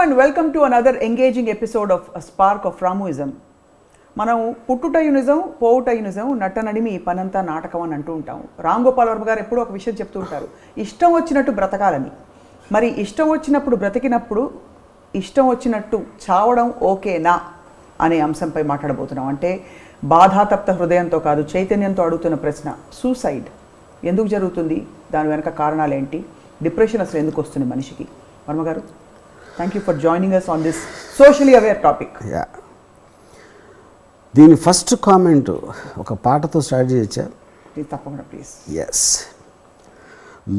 and welcome to another engaging episode of A Spark of Ramuism. మనం పుట్టుటయునిజం పోవుటయునిజం నట్టనడిమి పనంతా నాటకం అని అంటూ ఉంటాం. రామ్ గోపాల్ వర్మ గారు ఎప్పుడూ ఒక విషయం చెప్తూ ఉంటారు, ఇష్టం వచ్చినట్టు బ్రతకాలని. మరి ఇష్టం వచ్చినప్పుడు బ్రతికినప్పుడు ఇష్టం వచ్చినట్టు చావడం ఓకేనా అనే అంశంపై మాట్లాడబోతున్నాం. అంటే బాధాతప్త హృదయంతో కాదు, చైతన్యంతో అడుగుతున్న ప్రశ్న, సూసైడ్ ఎందుకు జరుగుతుంది, దాని వెనక కారణాలు ఏంటి, డిప్రెషన్ అసలు ఎందుకు వస్తుంది మనిషికి? వర్మ గారు, thank you for joining us on this socially aware topic. దీని ఫస్ట్ కామెంట్ ఒక పాటతో స్టార్ట్ చేయొచ్చా? తప్పకుండా ప్లీజ్. ఎస్.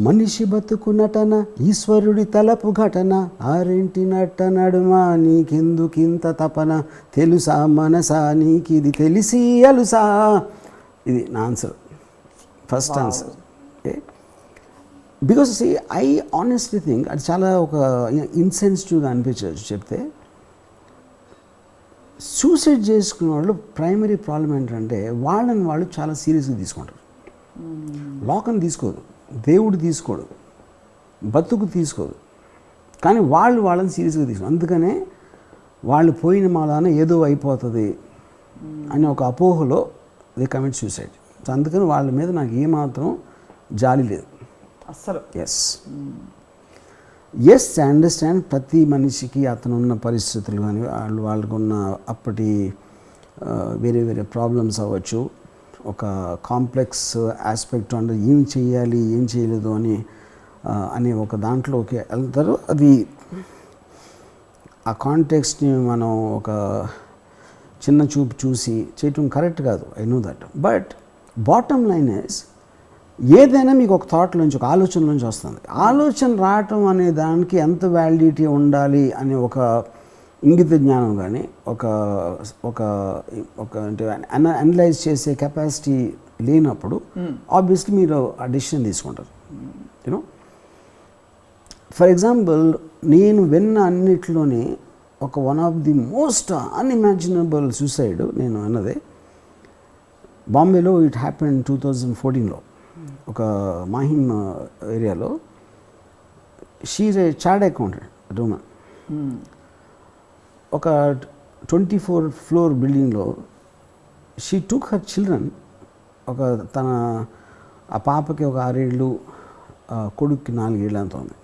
మనిషి బతుకు నటన, ఈశ్వరుడి తలపు ఘటన, ఆరింటి నట్ట నడుమ నీకెందుకింత తపన, తెలుసా మనసా నీకిది తెలిసి అలుసా. ఇది నా answer, first answer. Okay, because I honestly think అది చాలా ఒక ఇన్సెన్సిటివ్గా అనిపించవచ్చు చెప్తే. సూసైడ్ చేసుకున్న వాళ్ళు ప్రైమరీ ప్రాబ్లం ఏంటంటే వాళ్ళని వాళ్ళు చాలా సీరియస్గా తీసుకుంటారు. లోకం తీసుకోదు, దేవుడు తీసుకోడు, బతుకు తీసుకోదు, కానీ వాళ్ళని సీరియస్గా తీసుకోరు. అందుకనే వాళ్ళు పోయిన మాలాన ఏదో అయిపోతుంది అనే ఒక అపోహలో దే కమిట్ సూసైడ్. సో అందుకని వాళ్ళ మీద నాకు ఏమాత్రం జాలి లేదు అస్సలు. Yes, I understand. ప్రతి మనిషికి అతను ఉన్న పరిస్థితులు కానీ వాళ్ళకు ఉన్న అప్పటి వేరే వేరే ప్రాబ్లమ్స్ అవ్వచ్చు, ఒక కాంప్లెక్స్ ఆస్పెక్ట్ అంటే ఏం చేయాలి ఏం చేయలేదు అనే ఒక దాంట్లోకి వెళ్తారు. అది ఆ కాంటెక్స్ని మనం ఒక చిన్న చూపు చూసి చేయటం కరెక్ట్ కాదు, I know that. But bottom line is, ఏదైనా మీకు ఒక థాట్లోంచి, ఒక ఆలోచనలోంచి వస్తుంది. ఆలోచన రావటం అనే దానికి ఎంత వ్యాలిడిటీ ఉండాలి అనే ఒక ఇంగిత జ్ఞానం కానీ ఒక ఒక ఒక అంటే అనలైజ్ చేసే కెపాసిటీ లేనప్పుడు ఆబ్వియస్లీ మీరు ఆ డెసిషన్ తీసుకుంటారు. యూనో, ఫర్ ఎగ్జాంపుల్, నేను విన్న అన్నిట్లోనే ఒక one of the most unimaginable suicide నేను అన్నదే బాంబేలో. ఇట్ హ్యాపెన్ 2014లో ఒక మాహిమ్ ఏరియాలో. She a chartered accountant woman. ఒక 24 ఫ్లోర్ బిల్డింగ్లో షీ టుక్ హర్ చిల్డ్రన్. ఒక ఆ పాపకి ఒక 6 ఏళ్ళు, కొడుక్కి 4 ఏళ్ళు అంత ఉంది.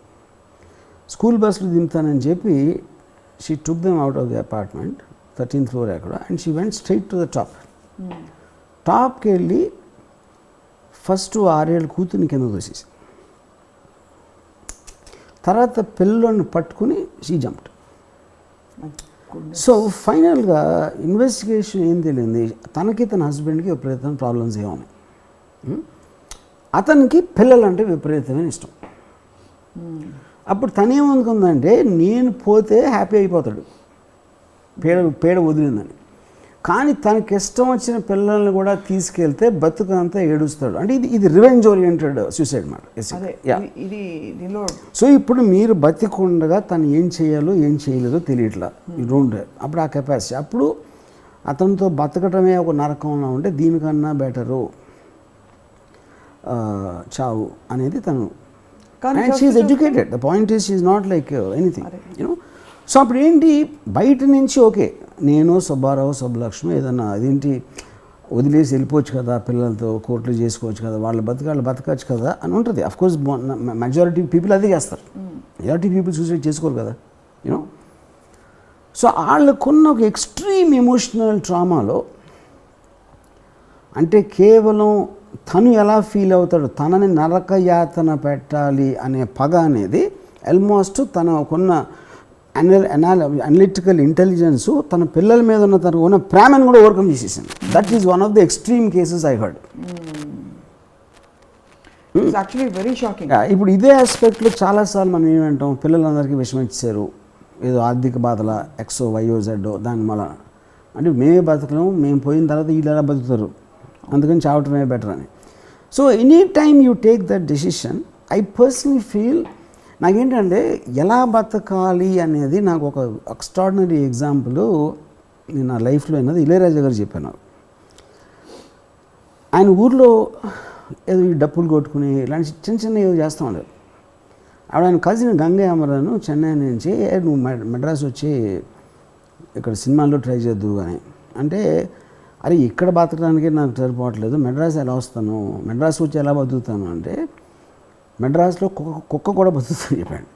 స్కూల్ బస్సులు దింపుతానని చెప్పి she took them out of the apartment, 13th floor అక్కడ, and she went straight to the top. టాప్కి వెళ్ళి ఫస్ట్ 6 ఏళ్ళ కూతుర్ని కింద తోసేసి, తర్వాత పిల్లలను పట్టుకుని షీ జంప్డ్. సో ఫైనల్గా ఇన్వెస్టిగేషన్ ఏం తెలియంది, తనకి తన హస్బెండ్కి విపరీతమైన ప్రాబ్లమ్స్ ఏమున్నాయి. అతనికి పిల్లలంటే విపరీతమైన ఇష్టం. అప్పుడు తనేమనుకుందంటే నేను పోతే హ్యాపీ అయిపోతాడు, పేడ వదిలిందని. కానీ తనకి ఇష్టం వచ్చిన పిల్లల్ని కూడా తీసుకెళ్తే బతుకంతా ఏడుస్తాడు. అంటే ఇది రివెంజ్ ఓరియంటెడ్ సూసైడ్ మాట. సో ఇప్పుడు మీరు బతికుండగా తను ఏం చేయాలో ఏం చేయలేదో తెలియట్లా, యూ డోంట్ హ్యావ్ అప్పుడు ఆ కెపాసిటీ. అప్పుడు అతనితో బతకటమే ఒక నరకంలో ఉంటే దీనికన్నా బెటరు చావు అనేది తను. And she is educated. The point is she is not like anything, you know. So అప్పుడు ఏంటి, బయట నుంచి ఓకే నేను సుబ్బారావు సుబ్బలక్ష్మి ఏదన్నా అదేంటి వదిలేసి వెళ్ళిపోవచ్చు కదా, పిల్లలతో కోర్టులు చేసుకోవచ్చు కదా, వాళ్ళు బతకచ్చు కదా అని ఉంటుంది. అఫ్కోర్స్ మెజారిటీ పీపుల్ అదే చేస్తారు, మెజారిటీ పీపుల్ సూసైడ్ చేసుకోరు కదా, యూనో. సో వాళ్ళకున్న ఒక ఎక్స్ట్రీమ్ ఎమోషనల్ ట్రామాలో, అంటే కేవలం తను ఎలా ఫీల్ అవుతాడు, తనని నరక యాతన పెట్టాలి అనే పగ అనేది ఆల్మోస్ట్ తనకున్న అనలిటికల్ ఇంటెలిజెన్స్ తన పిల్లల మీద ఉన్న తనకు ఉన్న ప్రేమను కూడా ఓవర్కమ్ చేసేసింది. That is one of the extreme cases I heard. Very shocking. ఇప్పుడు ఇదే ఆస్పెక్ట్లో చాలాసార్లు మనం ఏమంటాం, పిల్లలందరికీ విషయం ఇచ్చారు, ఏదో ఆర్థిక బాధల ఎక్సో వైఓ జెడ్డో, దాని వల్ల అంటే మేమే బతకలేము, మేము పోయిన తర్వాత వీళ్ళు ఎలా బతుకుతారు, అందుకని చావటమే బెటర్ అని. So any time you take that decision, I personally feel, నాకేంటంటే ఎలా బతకాలి అనేది నాకు ఒక ఎక్స్ట్రాడినరీ ఎగ్జాంపుల్ నేను నా లైఫ్లో అయినది ఇళయరాజా గారు చెప్పాను. ఆయన ఊర్లో ఏదో డప్పులు కొట్టుకుని ఇలాంటి చిన్న చిన్న ఏదో చేస్తూ ఉండేది. ఆయన కజిన్ గంగా అమరను చెన్నై నుంచి నువ్వు మెడ్రాస్ వచ్చి ఇక్కడ సినిమాల్లో ట్రై చేద్దు అని అంటే, అరే ఇక్కడ బతకడానికి నాకు సరిపోవట్లేదు, మెడ్రాస్ ఎలా వస్తాను, మెడ్రాస్ వచ్చి ఎలా బతుకుతాను అంటే, మెడ్రాస్లో కుక్క కూడా బతుకుతాను చెప్పాడు.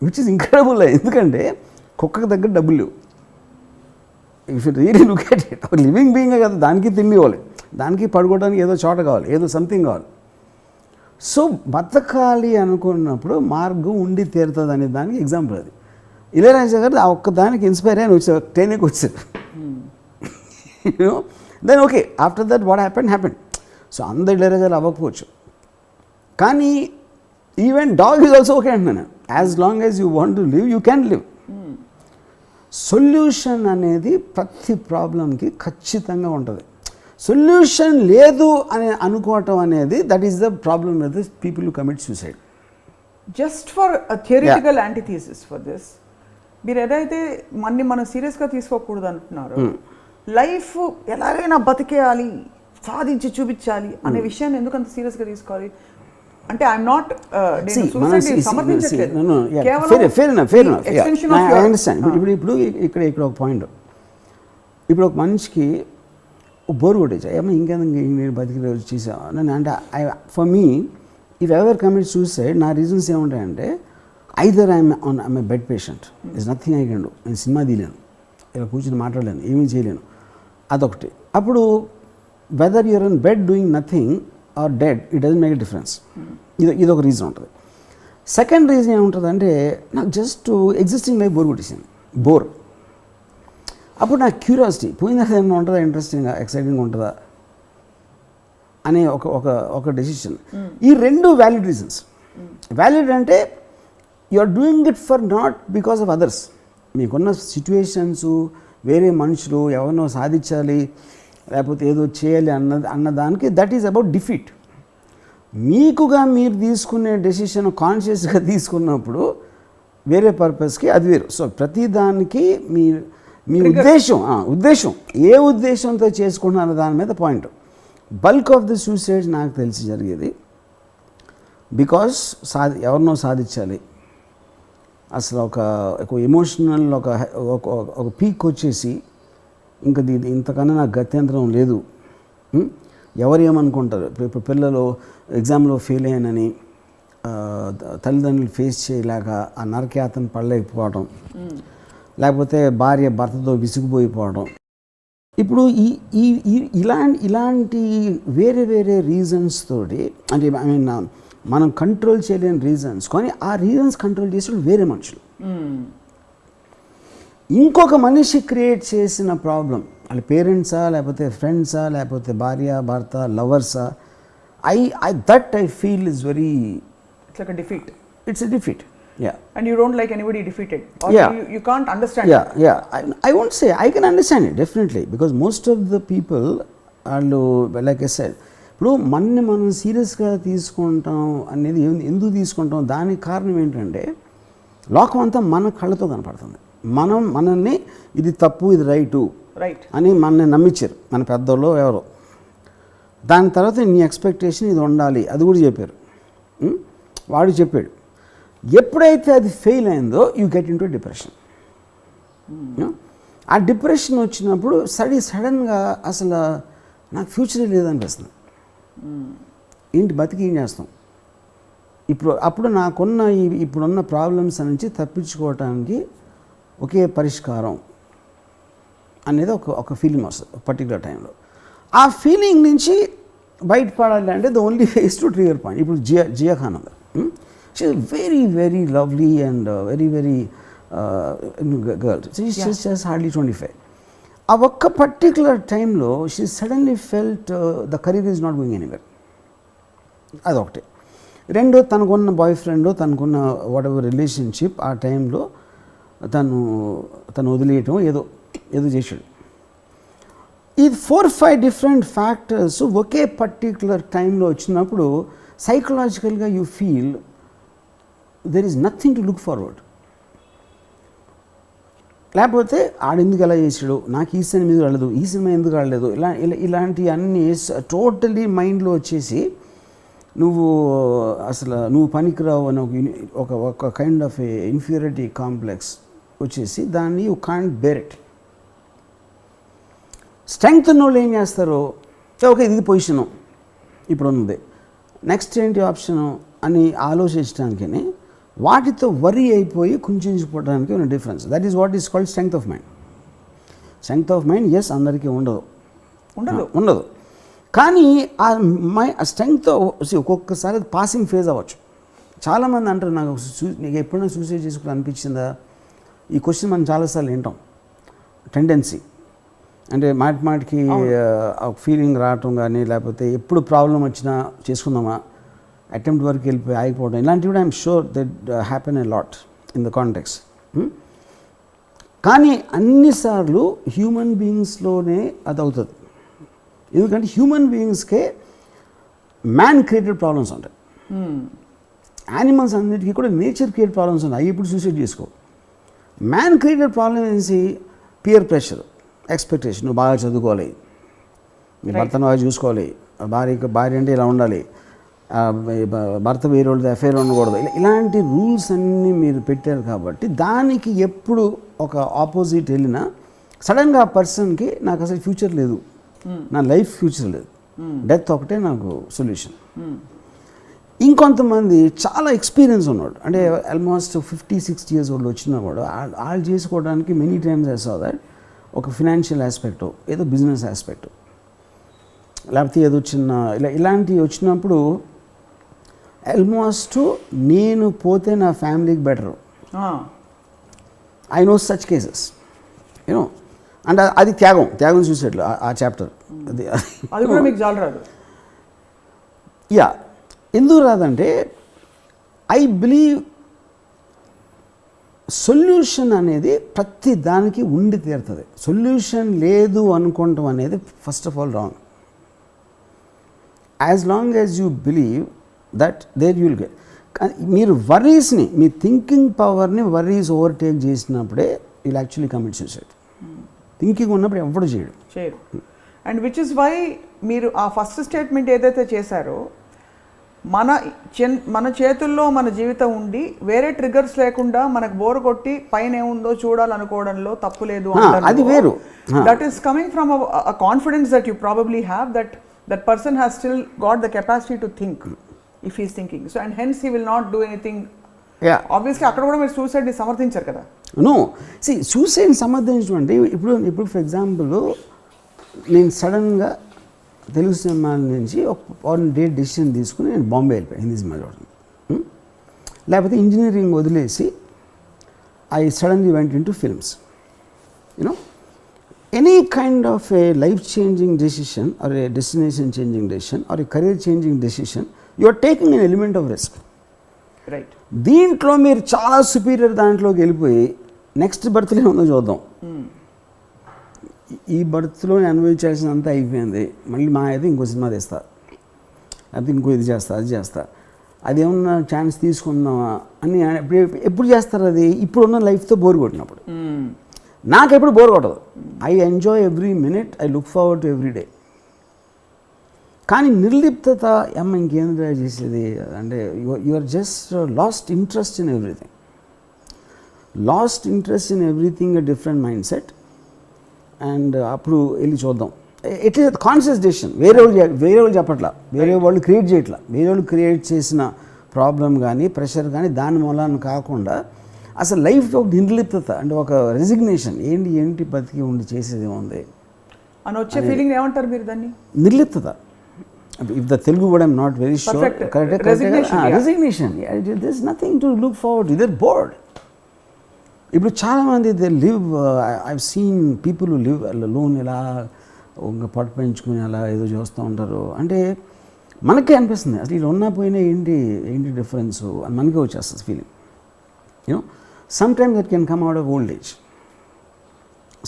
Which is incredible. ఎందుకంటే కుక్కకు దగ్గర డబ్బులు లేవు. If it really look at it, ఒక లివింగ్ బీయింగే కదా, దానికి తిండి ఇవ్వాలి, దానికి పడుకోవడానికి ఏదో చోట కావాలి, ఏదో సంథింగ్ కావాలి. సో బతకాలి అనుకున్నప్పుడు మార్గం ఉండి తీరుతుంది అనే దానికి ఎగ్జాంపుల్ అది. ఇళయరాజా గారు ఆ ఒక్క దానికి ఇన్స్పైర్ అయిన వచ్చారు, ట్రైనింగ్కి వచ్చారు. Then okay, after that what happen. So అందరు ఇళయరాజాలు అవ్వకపోవచ్చు, కానీ even dog is also okay అంటున్నాను. As long as you want to live you can live. Solution అనేది ప్రతి ప్రాబ్లంకి ఖచ్చితంగా ఉంటుంది. సొల్యూషన్ లేదు అని అనుకోవటం అనేది that is the problem with this people who commit suicide. Just for theoretical antithesis for this, మీరు ఏదైతే మనం సీరియస్గా తీసుకోకూడదు అంటున్నారు, లైఫ్ ఎలాగైనా బతికేయాలి, సాధించి చూపించాలి అనే విషయాన్ని ఎందుకు అంత సీరియస్గా తీసుకోవాలి? అంటే ఐఎమ్ నాట్ ఇప్పుడు ఇక్కడ ఒక పాయింట్. ఇప్పుడు ఒక మనిషికి బోర్ కొట్టేచ్చా, ఏమో ఇంకేందుకు నేను బతికి రోజు చేసాను నేను అంటే, for me if ever commit suicide, నా రీజన్స్ ఏముంటాయంటే, either I'm bed patient, is nothing I can do, నేను సినిమా తీయలేను, ఇలా కూర్చొని మాట్లాడలేను, ఏమీ చేయలేను, అదొకటి. అప్పుడు whether you're in bed doing nothing or dead, it doesn't make a difference. ఇదొక రీజన్ ఉంటుంది. సెకండ్ రీజన్ ఏముంటుందంటే, నాకు జస్ట్ ఎగ్జిస్టింగ్ లైఫ్ బోర్ కొట్టేసింది, బోర్. అప్పుడు నాకు క్యూరియాసిటీ, పోయిన ఏమైనా ఉంటుందా, ఇంట్రెస్టింగ్గా ఎక్సైటింగ్గా ఉంటుందా అనే ఒక డెసిషన్. ఈ రెండు వ్యాలిడ్ రీజన్స్. వ్యాలిడ్ అంటే you are doing it for not because of others. మీకున్న సిచ్యువేషన్స్, వేరే మనుషులు ఎవరినో సాధించాలి లేకపోతే ఏదో చేయాలి అన్నదానికి దట్ ఈజ్ అబౌట్ డిఫీట్. మీకుగా మీరు తీసుకునే డెసిషన్ కాన్షియస్గా తీసుకున్నప్పుడు వేరే పర్పస్కి అది వేరు. సో ప్రతిదానికి మీ ఉద్దేశం ఏ ఉద్దేశంతో చేసుకుంటున్న దాని మీద point. Bulk of the suicides నాకు తెలిసి జరిగేది బికాస్ ఎవరినో సాధించాలి, అసలు ఒక ఎమోషనల్ ఒక పీక్ వచ్చేసి ఇంకా ఇంతకన్నా నాకు గత్యంతరం లేదు, ఎవరు ఏమనుకుంటారు. ఇప్పుడు పిల్లలు ఎగ్జామ్లో ఫెయిల్ అయ్యానని తల్లిదండ్రులు ఫేస్ చేయలేక ఆ నరకయాతన పడలేకపోవడం, లేకపోతే భార్య భర్తతో విసిగిపోయిపోవడం. ఇప్పుడు ఇలాంటి వేరే వేరే రీజన్స్ తోటి, అంటే ఐ మీన్ మనం కంట్రోల్ చేయలేని రీజన్స్, కానీ ఆ రీజన్స్ కంట్రోల్ చేసిన వేరే మనుషులు, ఇంకొక మనిషి క్రియేట్ చేసిన ప్రాబ్లం, వాళ్ళ పేరెంట్సా లేకపోతే ఫ్రెండ్సా లేకపోతే భార్య భర్త లవర్సా, I feel is very, it's like a defeat. It's a defeat. Yeah. And you don't like anybody defeated, or yeah. you can't understand it. Yeah. I won't say I can understand it definitely, because most of the people are, like I said, ఇప్పుడు మనం సీరియస్గా తీసుకుంటాం అనేది ఎందుకు తీసుకుంటాం, దానికి కారణం ఏంటంటే లోకం అంతా మన కళ్ళతో కనపడుతుంది. మనల్ని ఇది తప్పు ఇది రైట్ అని మనల్ని నమ్మించారు మన పెద్దోళ్ళు ఎవరో. దాని తర్వాత నీ ఎక్స్పెక్టేషన్ ఇది ఉండాలి, అది కూడా చెప్పారు, వాడు చెప్పాడు. ఎప్పుడైతే అది ఫెయిల్ అయిందో you get in to depression. ఆ డిప్రెషన్ వచ్చినప్పుడు సడన్గా అసలు నాకు ఫ్యూచరే లేదనిపిస్తుంది, ఏంటి బతికి ఏం చేస్తాం. అప్పుడు నాకున్న ఇప్పుడున్న ప్రాబ్లమ్స్ నుంచి తప్పించుకోవటానికి ఒకే పరిష్కారం అనేది ఒక ఫీలింగ్ వస్తుంది పర్టికులర్ టైంలో. ఆ ఫీలింగ్ నుంచి బయటపడాలి అంటే the only face to trigger point. ఇప్పుడు జియా ఖాన్ ఉంది, she is very very lovely and very very girl, just hardly 25. ఆ ఒక్క పర్టికులర్ టైంలో she suddenly felt the career is not going anywhere. అదొకటి. రెండో, తనకున్న బాయ్ ఫ్రెండ్, తనకున్న వాట్ ఎవర్ రిలేషన్షిప్ ఆ టైంలో తను వదిలేయటం ఏదో చేశాడు. ఈ 4-5 డిఫరెంట్ ఫ్యాక్టర్స్ ఒకే పర్టికులర్ టైంలో వచ్చినప్పుడు సైకలాజికల్గా you feel there is nothing to look forward. లేకపోతే ఆడెందుకు ఎలా చేసాడు, నాకు ఈ సినిమా మీద వెళ్ళదు, ఈ సినిమా ఎందుకు వెళ్ళలేదు, ఇలాంటి అన్నీ టోటలీ మైండ్లో వచ్చేసి నువ్వు అసలు నువ్వు పనికిరావు అని ఒక కైండ్ ఆఫ్ ఇన్ఫీరియారిటీ కాంప్లెక్స్ వచ్చేసి దాన్ని you can't bear it. Strength ఉన్న వాళ్ళు ఏం చేస్తారు, ఓకే ఇది పొజిషను ఇప్పుడు ఉంది, నెక్స్ట్ ఏంటి ఆప్షను అని ఆలోచించడానికి వాటితో వరి అయిపోయి కుంచుకుపోవడానికి ఉన్న difference. That is what is called strength of mind. Strength of mind yes అందరికీ ఉండదు కానీ ఆ స్ట్రెంగ్త్ ఒక్కొక్కసారి పాసింగ్ ఫేజ్ అవ్వచ్చు. చాలామంది అంటారు నీకు ఎప్పుడైనా సూసైడ్ చేసుకోవాలి అనిపించిందా? ఈ క్వశ్చన్ మనం చాలాసార్లు వింటాం. టెండెన్సీ అంటే మాటికి ఫీలింగ్ రావటం కానీ, లేకపోతే ఎప్పుడు ప్రాబ్లం వచ్చినా చేసుకుందామా, అటెంప్ట్ వరకు వెళ్ళిపోయి ఆగిపోవడం, ఇలాంటివి కూడా I'm sure that happen a lot in the context. కానీ అన్నిసార్లు హ్యూమన్ బీయింగ్స్లోనే అది అవుతుంది. ఎందుకంటే హ్యూమన్ బీయింగ్స్కే మ్యాన్ క్రియేటెడ్ ప్రాబ్లమ్స్ ఉంటాయి. యానిమల్స్ అన్నిటికీ కూడా నేచర్ క్రియేట్ ప్రాబ్లమ్స్ ఉంటాయి. అవి ఇప్పుడు సూసైడ్ చేసుకో. మ్యాన్ క్రియేటెడ్ ప్రాబ్లమ్ ఏంటి? Peer pressure, expectation. నువ్వు బాగా చదువుకోవాలి, నీ భర్తను బాగా చూసుకోవాలి, భార్య అంటే ఇలా ఉండాలి, భర్త వేరే వాళ్ళతో అఫైర్ ఉండకూడదు, ఇలాంటి రూల్స్ అన్నీ మీరు పెట్టారు. కాబట్టి దానికి ఎప్పుడు ఒక ఆపోజిట్ వెళ్ళినా సడన్గా ఆ పర్సన్కి నాకు అసలు ఫ్యూచర్ లేదు, నా లైఫ్ ఫ్యూచర్ లేదు, డెత్ ఒకటే నాకు సొల్యూషన్. ఇంకొంతమంది చాలా ఎక్స్పీరియన్స్ ఉన్నాడు, అంటే ఆల్మోస్ట్ 50-60 years old వచ్చినా కూడా వాళ్ళు చేసుకోవడానికి many times I saw that ఒక ఫినాన్షియల్ ఆస్పెక్ట్, ఏదో బిజినెస్ ఆస్పెక్ట్, లేకపోతే ఏదో చిన్న ఇలాంటివి వచ్చినప్పుడు ఆల్మోస్ట్ నేను పోతే నా ఫ్యామిలీకి better. I know such cases you know. అంటే అది త్యాగం సూసైడ్లో ఆ చాప్టర్. అది కూడా మీకు చాలా రాదు. యా, ఎందుకు రాదంటే ఐ బిలీవ్ సొల్యూషన్ అనేది ప్రతి దానికి ఉండి తీరుతుంది. సొల్యూషన్ లేదు అనుకోవటం అనేది first of all wrong. As long as you believe that there you'll get. మీరు వరీస్ని, మీ థింకింగ్ పవర్ని వరీస్ ఓవర్టేక్ చేసినప్పుడే will actually commit suicide. Thinking ఉన్నప్పుడు ఎవడు చేయడు. అండ్ విచ్ ఇస్ వై మీరు ఆ ఫస్ట్ స్టేట్మెంట్ ఏదైతే చేశారో, మన చేతుల్లో మన జీవితం ఉండి వేరే ట్రిగర్స్ లేకుండా మనకు బోర్ కొట్టి పైన ఏముందో చూడాలనుకోవడంలో తప్పు లేదు. అది వేరు. That is coming from a confidence that you probably have that person has still got the capacity to think if he is thinking. So and hence he will not do anything. Yeah, obviously అక్కడ కూడా మీరు సూసైడ్ని సమర్థించారు కదా. No, C suicide సమర్థించడం అంటే ఇప్పుడు for example నేను సడన్గా తెలుగు సినిమాల నుంచి ఒక 1 day డెసిషన్ తీసుకుని నేను బాంబే వెళ్ళిపోయాను హిందీ సినిమా చూడడం. లేకపోతే ఇంజనీరింగ్ వదిలేసి I suddenly went into films. You know, any kind of a life changing decision or a destination changing decision or a career changing decision, you are taking an element of risk. Right. దీంట్లో మీరు చాలా superior దాంట్లోకి వెళ్ళిపోయి next బర్త్లో ఉందో చూద్దాం, ఈ బర్త్లో అనుభవించాల్సినంత అయిపోయింది, మళ్ళీ మా అయితే ఇంకో సినిమా తీస్తా, లేకపోతే ఇంకో ఇది చేస్తా, అది చేస్తా, అది ఏమన్నా ఛాన్స్ తీసుకుందామా అని ఎప్పుడు చేస్తారు? అది ఇప్పుడున్న లైఫ్తో బోర్ కొట్టినప్పుడు. నాకు ఎప్పుడు బోర్ కొట్టదు. I enjoy every minute, I look forward to every day. కానీ నిర్లిప్తత ఏమో ఇంకేం చేసేది అంటే you are just lost interest in everything. Lost interest in everything, a different mind set. And అప్పుడు వెళ్ళి చూద్దాం. It is conscious decision. వేరే వాళ్ళు చెప్పట్లా, వేరే వాళ్ళు క్రియేట్ చేయట్లా. వేరే వాళ్ళు క్రియేట్ చేసిన ప్రాబ్లం కానీ ప్రెషర్ కానీ దాని మూలాన కాకుండా అసలు లైఫ్ ఒక నిర్లిప్తత అంటే ఒక రెసిగ్నేషన్, ఏంటి బతికి ఉండి చేసేది ఏముంది అని వచ్చే ఫీలింగ్ ఏమంటారు మీరు దాన్ని? నిర్లిప్తత. If the Telugu word I'm not very sure. Resignation. There is nothing to look forward, they are bored. ఇప్పుడు చాలామంది they live, I've seen people who live alone, ఇలా పట్టు పెంచుకుని అలా ఏదో చూస్తూ ఉంటారు. అంటే మనకే అనిపిస్తుంది అసలు ఇలా ఉన్నా పోయినా ఏంటి డిఫరెన్స్ అని మనకే వచ్చేస్తుంది feeling. You know, some times it can come out of old age,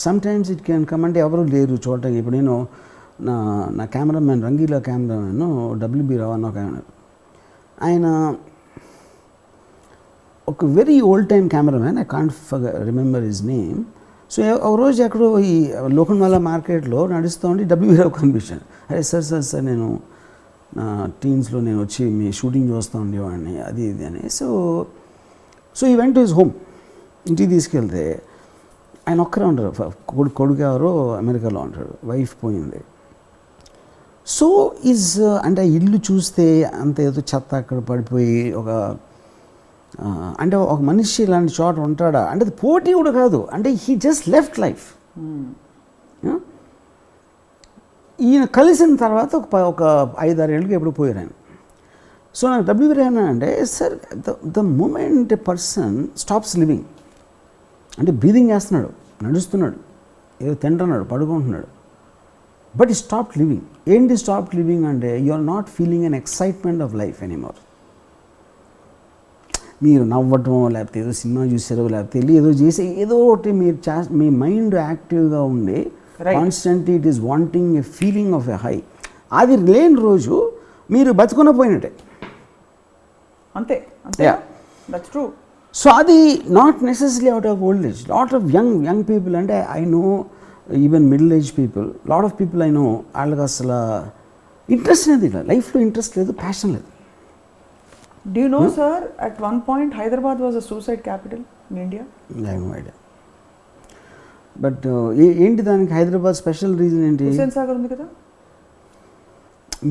some times it can come అంటే ఎవరు లేరు చూడటానికి. ఇప్పుడు నేను నా కెమెరామ్యాన్, రంగీలా కెమెరామ్యాన్ WB రావు అన్న ఒక ఆయన ఒక very old time cameraman, I can't remember his name. So ఒక రోజు ఎక్కడో ఈ లోకన్వాలా మార్కెట్లో నడుస్తూ ఉండి WB రావు కనిపించాను. అరే సార్ నేను టీన్స్లో నేను వచ్చి మీ షూటింగ్ చూస్తూ ఉండేవాడిని అది ఇది అని. సో ఈ వెంట హిజ్ హోమ్, ఇంటికి తీసుకెళ్తే ఆయన ఒక్కరే ఉంటారు. కొడుకు ఎవరో అమెరికాలో ఉంటాడు, వైఫ్ పోయింది. సో అంటే ఇల్లు చూస్తే అంత ఏదో చెత్త అక్కడ పడిపోయి అంటే ఒక మనిషి ఇలాంటి చోట ఉంటాడా అంటే అది పోటీ కూడా కాదు, అంటే హీ జస్ట్ లెఫ్ట్ లైఫ్. ఈయన కలిసిన తర్వాత ఒక 5-6 ఏళ్ళకి ఎప్పుడు పోయారు ఆయన. సో నాకు డబ్ల్యూబీ అంటే sir the moment a person stops living, అంటే బ్రీదింగ్ చేస్తున్నాడు, నడుస్తున్నాడు, ఏదో తింటున్నాడు, పడుకుంటున్నాడు, బట్ ఈ స్టాప్ లివింగ్. ఏంటి స్టాప్ లివింగ్ అంటే you are not feeling an excitement of life anymore. మీరు నవ్వటం లేకపోతే ఏదో సినిమా చూసారో లేకపోతే వెళ్ళి ఏదో చేసి ఏదో ఒకటి మీరు మీ మైండ్ యాక్టివ్గా ఉండి constantly it is wanting a feeling of a high. అది లేని రోజు మీరు బతుకున్న పోయినట్టే. అంతే దట్స్ ట్రూ. సో అది not necessary out of old age. Lot of young people, అంటే I know even middle age people, lot of people I know, వాళ్ళకి అసలు ఇంట్రెస్ట్ లేదు, ఇలా లైఫ్లో ఇంట్రెస్ట్ లేదు, ప్యాషన్ లేదు. Do you know, sir, at one point Hyderabad was a suicide capital in India? I have no idea. But ఏంటి దానికి Hyderabad special reason ఏంటి? హుస్సేన్ సాగర్ ఉంది కదా,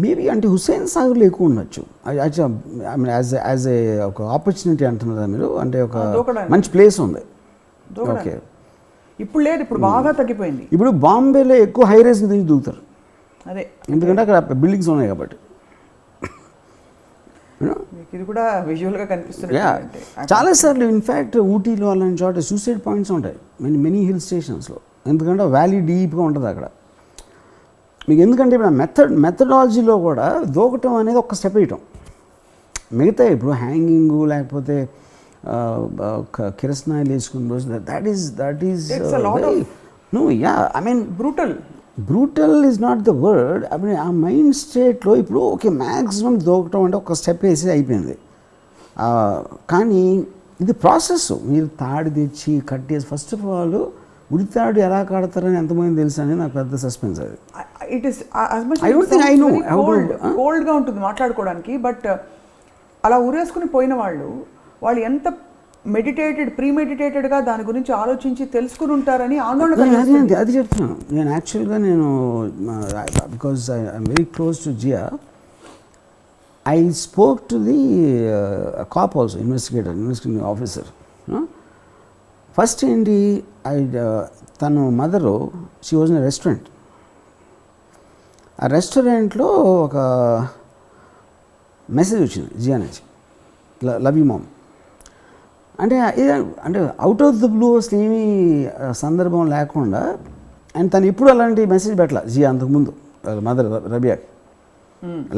మేబీ అంటే హుస్సేన్ సాగర్లో ఎక్కువ ఉండొచ్చు. యాజ్ ఏ ఒక ఆపర్చునిటీ అంటున్నారా మీరు, అంటే ఒక మంచి ప్లేస్ ఉంది. ఓకే, ఇప్పుడు లేదు, ఇప్పుడు బాగా తగ్గిపోయింది. ఇప్పుడు బాంబేలో ఎక్కువ హై రైజ్ నుంచి దూకుతారు, అదే ఎందుకంటే అక్కడ బిల్డింగ్స్ ఉన్నాయి కాబట్టి. ఇది కూడా విజువల్గా కనిపిస్తుంది. చాలాసార్లు ఇన్ఫ్యాక్ట్ ఊటీలో అలాంటి చోట సూసైడ్ పాయింట్స్ ఉంటాయి మెనీ హిల్ స్టేషన్స్లో, ఎందుకంటే వ్యాలీ డీప్గా ఉంటుంది అక్కడ మీకు. ఎందుకంటే ఇప్పుడు మెథడాలజీలో కూడా దూకటం అనేది ఒక స్టెప్ వేయటం, మిగతా ఇప్పుడు హ్యాంగింగ్ లేకపోతే కిరసనాయిలు వేసుకుని రోజు that is no I mean brutal is not the word. I mean ఆ మైండ్ స్టేట్లో ఇప్పుడు ఓకే మ్యాక్సిమం దూకటం అంటే ఒక స్టెప్ వేసి అయిపోయింది, కానీ ఇది ప్రాసెస్. మీరు తాడు తెచ్చి కట్టేసి ఫస్ట్ ఆఫ్ ఆల్ ఉడితాడు ఎలా కడతారని ఎంతమంది తెలుసు అని నాకు పెద్ద సస్పెన్స్. అది it is I don't think I know కోల్డ్గా ఉంటుంది మాట్లాడుకోవడానికి, బట్ అలా ఊరేసుకుని పోయిన వాళ్ళు ఎంత ప్రీమెడిటేటెడ్గా దాని గురించి ఆలోచించి తెలుసుకుని ఉంటారని ఆందోళన. అది చెప్తున్నాను నేను యాక్చువల్గా. Because I'm very close to Jia, I spoke to the cop also, investigating officer. First ఏంటి, తను mother she was in restaurant. ఆ రెస్టారెంట్లో ఒక మెసేజ్ వచ్చింది జియా నుంచి, లవ్ యూ మామ్ అంటే అవుట్ ఆఫ్ ద బ్లూ అసలు ఏమీ సందర్భం లేకుండా. అండ్ తను ఇప్పుడు అలాంటి మెసేజ్ పెట్టాల జియా అంతకుముందు మదర్ రబియాకి.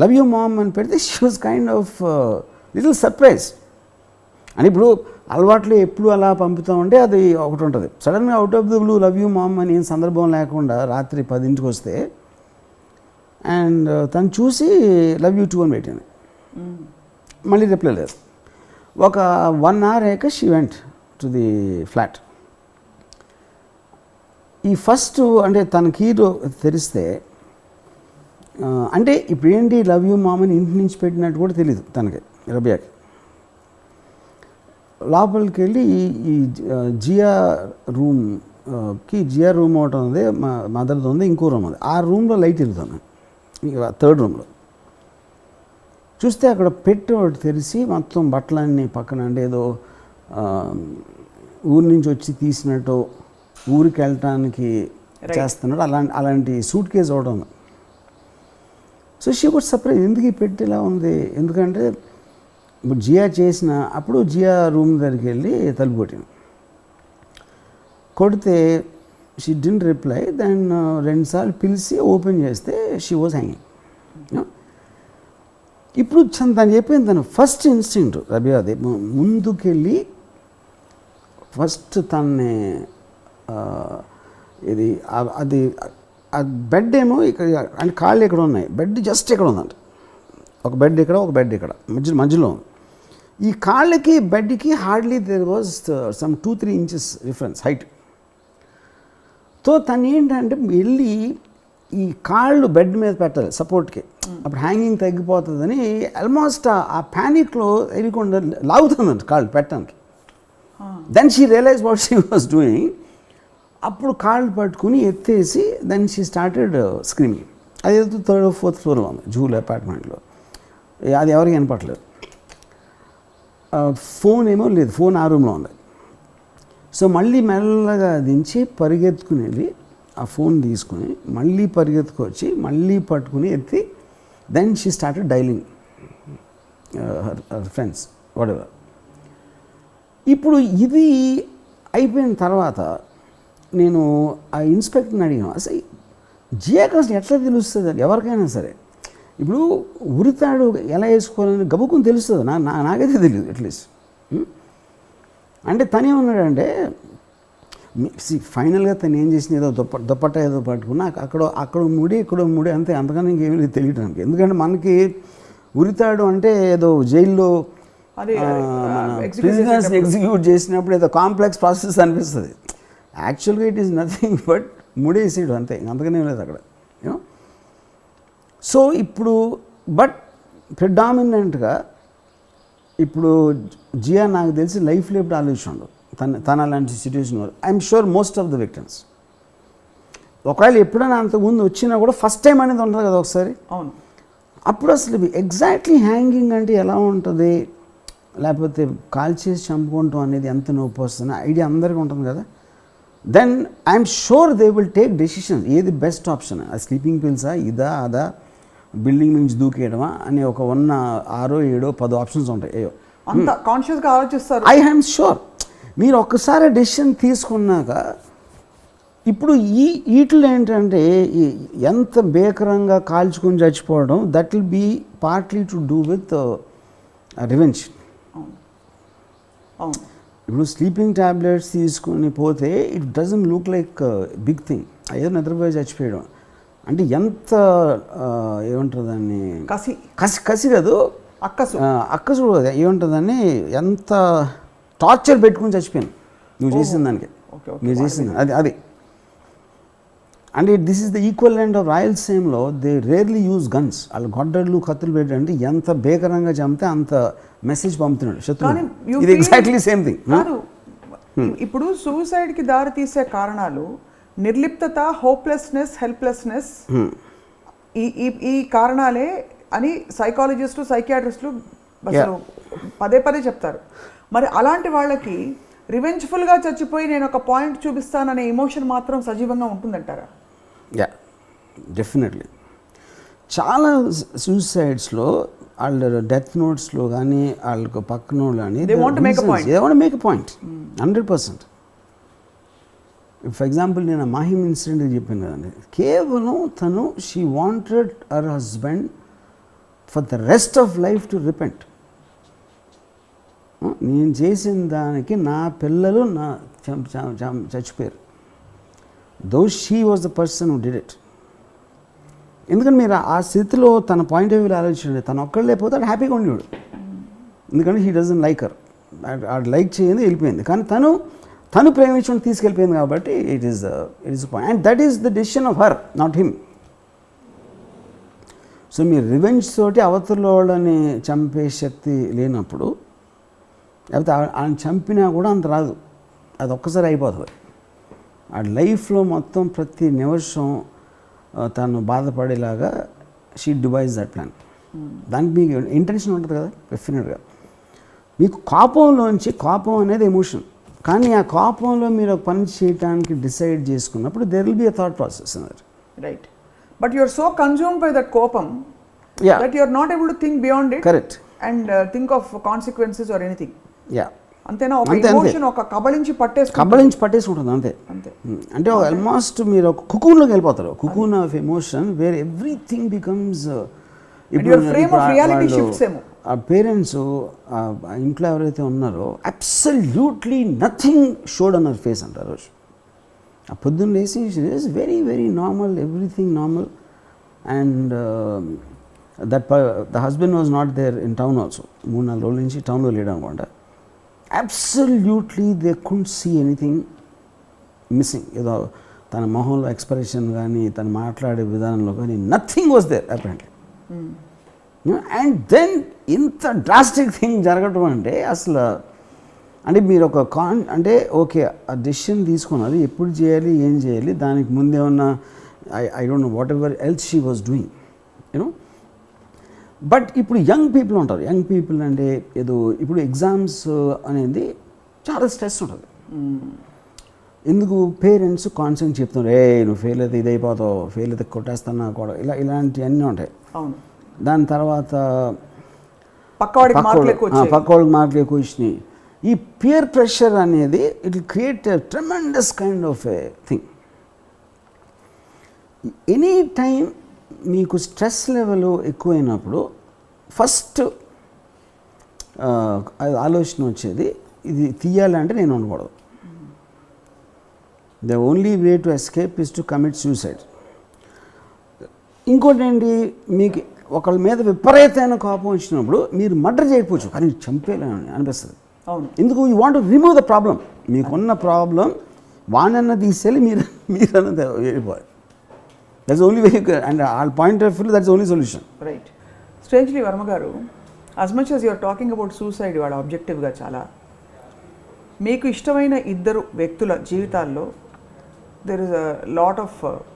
లవ్ యూ మామ్ అని పెడితే she was kind of little surprise. అని ఇప్పుడు అలవాట్లు ఎప్పుడు అలా పంపుతామంటే అది ఒకటి ఉంటుంది. సడన్గా out of the blue love you mom అని ఏం సందర్భం లేకుండా రాత్రి 10ంటికి వస్తే అండ్ తను చూసి లవ్ యూ టూ అని పెట్టింది, మళ్ళీ రిప్లై లేదు. ఒక 1 hour అయ్యాక she went to the flat. ఈ ఫస్ట్ అంటే తన కీ తెరిస్తే అంటే ఇప్పుడు ఏంటి లవ్ యూ మామని ఇంటి నుంచి పెట్టినట్టు కూడా తెలియదు తనకి, రబియాకి. లోపలికి వెళ్ళి ఈ జియా రూమ్ ఒకటి ఉంది, మదర్ది ఉంది, ఇంకో రూమ్ ఉంది. ఆ రూమ్లో లైట్ వెళ్తుంది, 3rd రూమ్లో చూస్తే అక్కడ పెట్టి ఒకటి తెరిచి మొత్తం బట్టలన్నీ పక్కన, అంటే ఏదో ఊరి నుంచి వచ్చి తీసినట్టు ఊరికి వెళ్ళటానికి చేస్తున్నాడు అలాంటి సూట్ కేసు ఒకటి ఉంది. సో షీ వాజ్ సర్ప్రైజ్, ఎందుకు ఈ పెట్టి ఇలా ఉంది, ఎందుకంటే ఇప్పుడు జియా చేసిన అప్పుడు జియా రూమ్ దగ్గరికి వెళ్ళి తలుపు కొట్టింది. కొడితే షీ డిడ్ంట్ రిప్లై. దెన్ 2 సార్లు పిలిచి ఓపెన్ చేస్తే షీ వాజ్ హ్యాంగింగ్. ఇప్పుడు తను చెప్పింది, తను ఫస్ట్ ఇన్స్టింక్ట్ రబియాది ముందుకెళ్ళి ఫస్ట్ తనని ఇది అది బెడ్ ఏమో ఇక్కడ అంటే కాళ్ళు ఇక్కడ ఉన్నాయి, బెడ్ జస్ట్ ఇక్కడ ఉందంట. ఒక బెడ్ ఇక్కడ, ఒక బెడ్ ఇక్కడ, మధ్యలో ఉంది. ఈ కాళ్ళకి బెడ్కి hardly there was some 2-3 inches difference height. తో తను ఏంటంటే వెళ్ళి ఈ కాళ్ళు బెడ్ మీద పెట్టాలి సపోర్ట్కి, అప్పుడు హ్యాంగింగ్ తగ్గిపోతుందని ఆల్మోస్ట్ ఆ ప్యానిక్లో ఎదుకుండా లాగుతుందంట కాళ్ళు పెట్టడానికి. Then she realise what she was doing. అప్పుడు కాళ్ళు పట్టుకుని ఎత్తేసి దెన్ షీ స్టార్టెడ్ స్క్రీమింగ్. అదేదో 3rd or 4th ఫ్లోర్లో ఉంది జూల్ అపార్ట్మెంట్లో. అది ఎవరికి వినపట్లేదు. ఫోన్ ఏమో లేదు, ఫోన్ ఆ రూమ్లో ఉంది. సో మళ్ళీ మెల్లగా దించి పరిగెత్తుకుని వెళ్ళి ఆ ఫోన్ తీసుకుని మళ్ళీ పరిగెత్తుకొచ్చి మళ్ళీ పట్టుకుని ఎత్తి then she started dialing her friends whatever. ఇప్పుడు ఇది అయిపోయిన తర్వాత నేను ఆ ఇన్స్పెక్టర్ని అడిగాను, అసలు జియాకి అసలు ఎట్లా తెలుస్తుంది అని ఎవరికైనా సరే. ఇప్పుడు ఉరితాడు ఎలా వేసుకోవాలని గబుక్కుని తెలుస్తుంది, నాకైతే తెలియదు అట్లీస్ట్. అంటే తనేమన్నాడంటే ఫైనల్గా తను ఏం చేసిన ఏదో దుప్పట్ట ఏదో పట్టుకున్నా అక్కడ ముడి ఇక్కడ ముడి అంతే, అంతకన్నా ఇంకేమీ తెలియడానికి. ఎందుకంటే మనకి ఉరితాడు అంటే ఏదో జైల్లో ప్రిజనర్స్ ఎగ్జిక్యూట్ చేసినప్పుడు ఏదో కాంప్లెక్స్ ప్రాసెస్ అనిపిస్తుంది. యాక్చువల్గా ఇట్ ఈస్ నథింగ్ బట్ ముడేసేయడం అంతే, అంతకనే లేదు అక్కడ. యూనో. సో ఇప్పుడు బట్ ప్రిడామినెంట్గా ఇప్పుడు జియా నాకు తెలిసి లైఫ్లో ఎప్పుడు ఆలోచించండు తన అలాంటి situation. I'm sure most of the victims ఒకవేళ ఎప్పుడైనా అంతకుముందు వచ్చినా కూడా ఫస్ట్ టైం అనేది ఉంటుంది కదా ఒకసారి. అవును. అప్పుడు అసలు ఎగ్జాక్ట్లీ హ్యాంగింగ్ అంటే ఎలా ఉంటుంది, లేకపోతే కాల్ చేసి చంపుకుంటాం అనేది ఎంత నొప్పి వస్తుంది ఐడియా అందరికీ ఉంటుంది కదా. Then I'm sure they will take decisions, ఏది బెస్ట్ ఆప్షన్, ఆ స్లీపింగ్ పిల్సా ఇదా అదా బిల్డింగ్ నుంచి దూకేయడమా అని ఒక 6, 7, 10 ఆప్షన్స్ ఉంటాయి. అయ్యో అంత కాన్షియస్గా ఆలోచిస్తారు. ఐ యామ్ షూర్ మీరు ఒక్కసారి డెసిషన్ తీసుకున్నాక ఇప్పుడు వీటిలో ఏంటంటే ఎంత భీకరంగా కాల్చుకొని చచ్చిపోవడం that will be partly to do with revenge. ఇప్పుడు స్లీపింగ్ ట్యాబ్లెట్స్ తీసుకుని పోతే it doesn't look like big thing. ఏదో నిద్రపోయి చచ్చిపోయడం అంటే ఎంత ఏమంటారు దాన్ని, కసి కాదు అక్కసు ఏముంటుందని ఎంత టార్చర్ పెట్టుకుని చచ్చిపోయాను నువ్వు చేసిన దానికి, నువ్వు చేసింది అది. అంటే this is the equivalent of రాయలసీమలో దే రేర్లీ యూజ్ గన్స్. వాళ్ళు గొడ్డళ్ళు కత్తులు పెట్టంటే ఎంత భీకరంగా చంపితే అంత మెసేజ్ పంపుతున్నాడు శత్రువు. ఇది ఎగ్జాక్ట్లీ సేమ్ థింగ్. ఇప్పుడు సూసైడ్కి దారి తీసే కారణాలు నిర్లిప్తత, హోప్లెస్నెస్, హెల్ప్లెస్నెస్ ఈ కారణాలే అని సైకాలజిస్టులు, సైకియాట్రిస్టులు అసలు పదే చెప్తారు. మరి అలాంటి వాళ్ళకి రివెంజ్ఫుల్గా చచ్చిపోయి నేను ఒక పాయింట్ చూపిస్తాననే ఎమోషన్ మాత్రం సజీవంగా ఉంటుందంటారా? Yeah, definitely. చాలా సూసైడ్స్లో వాళ్ళ డెత్ నోట్స్లో కానీ వాళ్ళకు పక్కన కానీ they want to make a point 100%. For example నేను మాహిమ్ ఇన్సిడెంట్ చెప్పాను కదండి, కేవలం తను she wanted her husband for the rest of life to repent. నేను చేసిన దానికి నా పిల్లలు చచ్చిపోయారు. Though she was the person who did it. ఎందుకంటే మీరు ఆ స్థితిలో తన పాయింట్ ఆఫ్ వ్యూలో ఆలోచించండి, తను ఒక్కడు లేకపోతే అది హ్యాపీగా ఉండేవాడు. ఎందుకంటే హీ డజంట్ లైక్ హర్, అది లైక్ చేయండి వెళ్ళిపోయింది. కానీ తను ప్రేమించుకుని తీసుకెళ్ళిపోయింది కాబట్టి it is point. And that is the decision of her, not him. So మీరు రివెంజ్ తోటి అవతల వాళ్ళని చంపే శక్తి లేనప్పుడు, లేకపోతే ఆయన చంపినా కూడా అంత రాదు, అది ఒక్కసారి అయిపోతుంది. ఆ లైఫ్లో మొత్తం ప్రతి నిమిషం తను బాధపడేలాగా షీ డివైజ్ దట్ ప్లాన్. దానికి మీకు ఇంటెన్షన్ ఉంటుంది కదా డెఫినెట్గా. మీకు కోపం అనేది ఎమోషన్, కానీ ఆ కోపంలో మీరు ఒక పని చేయడానికి డిసైడ్ చేసుకున్నప్పుడు there will be a thought process అన్నది. Right. But you are so consumed by that కోపం that you are not able to think beyond it. Correct. And think of consequences or anything. Yeah, అంతేనా? ఒక emotion ఒక కబళించి పట్టేసుకుంటుంది అంతే. అంటే almost మీరు ఒక కుకూన్లోకి వెళ్ళిపోతారు, cocoon of emotion where everything becomes. ఆ పేరెంట్స్ ఇంట్లో ఎవరైతే ఉన్నారో absolutely nothing showed on our face అంటారు రోజు. ఆ పొద్దున్న లేసి is very very normal, everything normal. And the husband was not there in town also. 3-4 రోజుల నుంచి టౌన్లో లేడు అనుకుంటా. Absolutely they couldn't see anything missing. ఏదో తన మొహంలో ఎక్స్ప్రెషన్ కానీ తను మాట్లాడే విధానంలో కానీ nothing was there apparently. And then ఇంత డ్రాస్టిక్ థింగ్ జరగటం అంటే అసలు అంటే మీరు ఒక అంటే ఓకే ఆ డెసిషన్ తీసుకున్నది ఎప్పుడు చేయాలి ఏం చేయాలి దానికి ముందు ఏమన్నా I don't know what ever else she was doing you know. But ఇప్పుడు యంగ్ పీపుల్ ఉంటారు. యంగ్ పీపుల్ అంటే ఏదో ఇప్పుడు ఎగ్జామ్స్ అనేది చాలా స్ట్రెస్ ఉంటుంది. ఎందుకు పేరెంట్స్ కాన్సెంట్ చెప్తున్నారు, నువ్వు ఫెయిల్ అయితే ఇది అయిపోతావు, ఫెయిల్ అయితే కొట్టేస్తాను కూడా ఇలాంటివన్నీ ఉంటాయి. దాని తర్వాత పక్కవాడికి మార్కులు ఎక్కువ ఇచ్చినాయి. ఈ పియర్ ప్రెషర్ అనేది it will create a tremendous kind of a thing. Any time మీకు స్ట్రెస్ లెవెల్ ఎక్కువైనప్పుడు ఫస్ట్ ఆలోచన వచ్చేది ఇది తీయాలంటే నేను ఉండకూడదు. The only way to escape is to commit suicide. ఇంకోటి ఏంటి, మీకు ఒకళ్ళ మీద విపరీతమైన కోపం వచ్చినప్పుడు మీరు మర్డర్ చేయకపోవచ్చు కానీ చంపేయాలని అనిపిస్తుంది. ఎందుకు? You want to remove the problem. మీకున్న ప్రాబ్లం వానన్న తీసేయాలి, మీరన్నది వెళ్ళిపోవాలి. That's only way and all point of view that's only solution. Right. Strangely Varma గారు, as much as you're talking about suicide వాళ్ళ ఆబ్జెక్టివ్గా చాలా మీకు ఇష్టమైన ఇద్దరు వ్యక్తుల జీవితాల్లో there is a lot of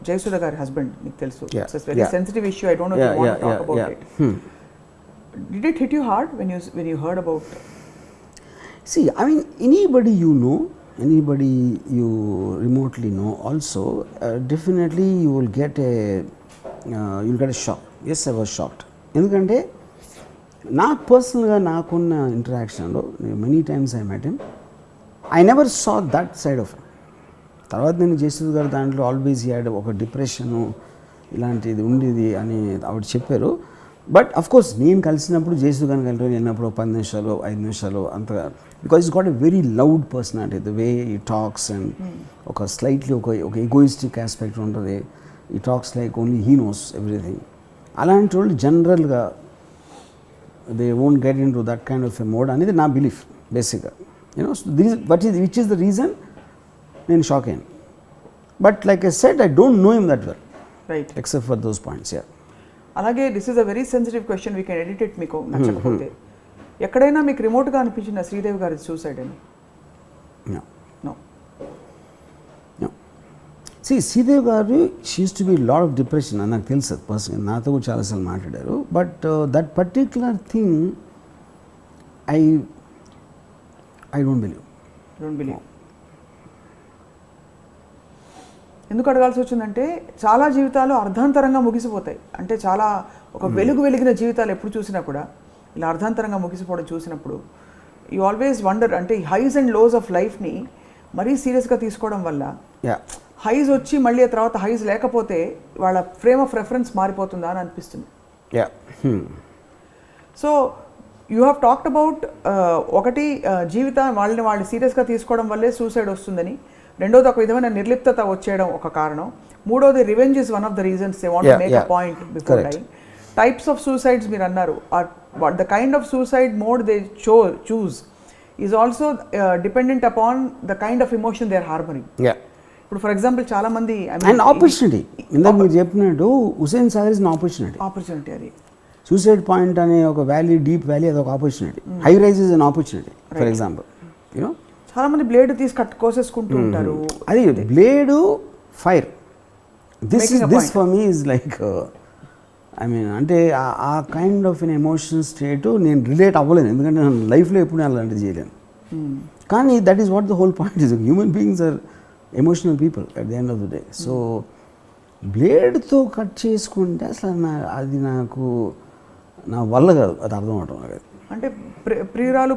Jayasuda గారి హస్బెండ్, మీకు తెలుసు, it's a very sensitive issue. I don't know if you want to talk about it. Did it hit you hard when you heard about? See, I mean, anybody you know, anybody you remotely know also, definitely you will get a shock. Yes, I was shocked. ఎందుకంటే నాకు పర్సనల్గా నాకున్న ఇంటరాక్షన్లో many times I met him, I never saw that side of. తర్వాత నేను జయసుధ గారు దాంట్లో always had ఒక డిప్రెషను ఇలాంటిది ఉండేది అని ఆవిడ చెప్పారు. బట్ అఫ్ కోర్స్ నేను కలిసినప్పుడు జయసుధ గారిని వెళ్ళినప్పుడు 10 నిమిషాలు 5 నిమిషాలు అంతగా, because is got a very loud personality, the way ఈ టాక్స్ అండ్ ఒక స్లైట్లీ ఒక ఎగోయిస్టిక్ ఆస్పెక్ట్ ఉంటుంది. ఈ talks like only he knows everything. అలాంటి వాళ్ళు జనరల్గా they won't get in to that kind of a mode అనేది నా బిలీఫ్ బేసిక్గా. You know, which is the reason నేను షాక్ అయ్యాను. But like I said, I don't know him that well, right, except for those points. అలాగే this is a very sensitive question, we can edit it. మీకు నచ్చకపోతే ఎక్కడైనా మీకు రిమోట్గా అనిపించిన శ్రీదేవి గారి సూసైడ్ అని? నో. శ్రీదేవి గారు she use to be lot of depression అని నాకు తెలుసు పర్సనల్, నాతో కూడా చాలాసార్లు మాట్లాడారు. But that particular thing I don't believe. ఎందుకు అడగాల్సి వచ్చిందంటే చాలా జీవితాలు అర్ధాంతరంగా ముగిసిపోతాయి. అంటే చాలా ఒక వెలిగిన జీవితాలు ఎప్పుడు చూసినా కూడా ఇలా అర్ధాంతరంగా ముగిసిపోవడం చూసినప్పుడు యూ ఆల్వేస్ వండర్, అంటే ఈ హైస్ అండ్ లోస్ ఆఫ్ లైఫ్ని మరీ సీరియస్గా తీసుకోవడం వల్ల హైస్ వచ్చి మళ్ళీ ఆ తర్వాత హైస్ లేకపోతే వాళ్ళ ఫ్రేమ్ ఆఫ్ రెఫరెన్స్ మారిపోతుందా అని అనిపిస్తుంది. So you have talked about ఒకటి జీవితం వాళ్ళు సీరియస్గా తీసుకోవడం వల్లే సూసైడ్ వస్తుందని, రెండోది ఒక విధమైన నిర్లిప్తత వచ్చేయడం ఒక కారణం, మూడోది revenge is one of the reasons they want to make a point before dying. Types of suicides మీరు అన్నారు, the kind of suicide mode they choose is also dependent upon the kind of emotion they are harbouring. ఇప్పుడు for example చాలా మంది opportunity, ఇందాక మీరు చెప్పినట్టు Hussain Sagar is opportunity. అది suicide point అనే ఒక వ్యాలీ, డీప్ వ్యాలీ, అది ఒక opportunity. High rise is an opportunity. For example, you know, చాలా మంది బ్లేడ్ తీసి కోసేసుకుంటూ ఉంటారు. అది blade fire. This for me is like, I mean, అంటే ఆ kind of an emotional state నేను రిలేట్ అవ్వలేను, ఎందుకంటే నేను లైఫ్లో ఎప్పుడు అలాంటిది చేయలేను. కానీ that is what the whole point is. Human beings are emotional people at the end of the day. So బ్లేడ్తో కట్ చేసుకుంటే అసలు అది నాకు నా వల్ల కాదు, అది అర్థం అవటం నాకు. అంటే ప్రియురాలు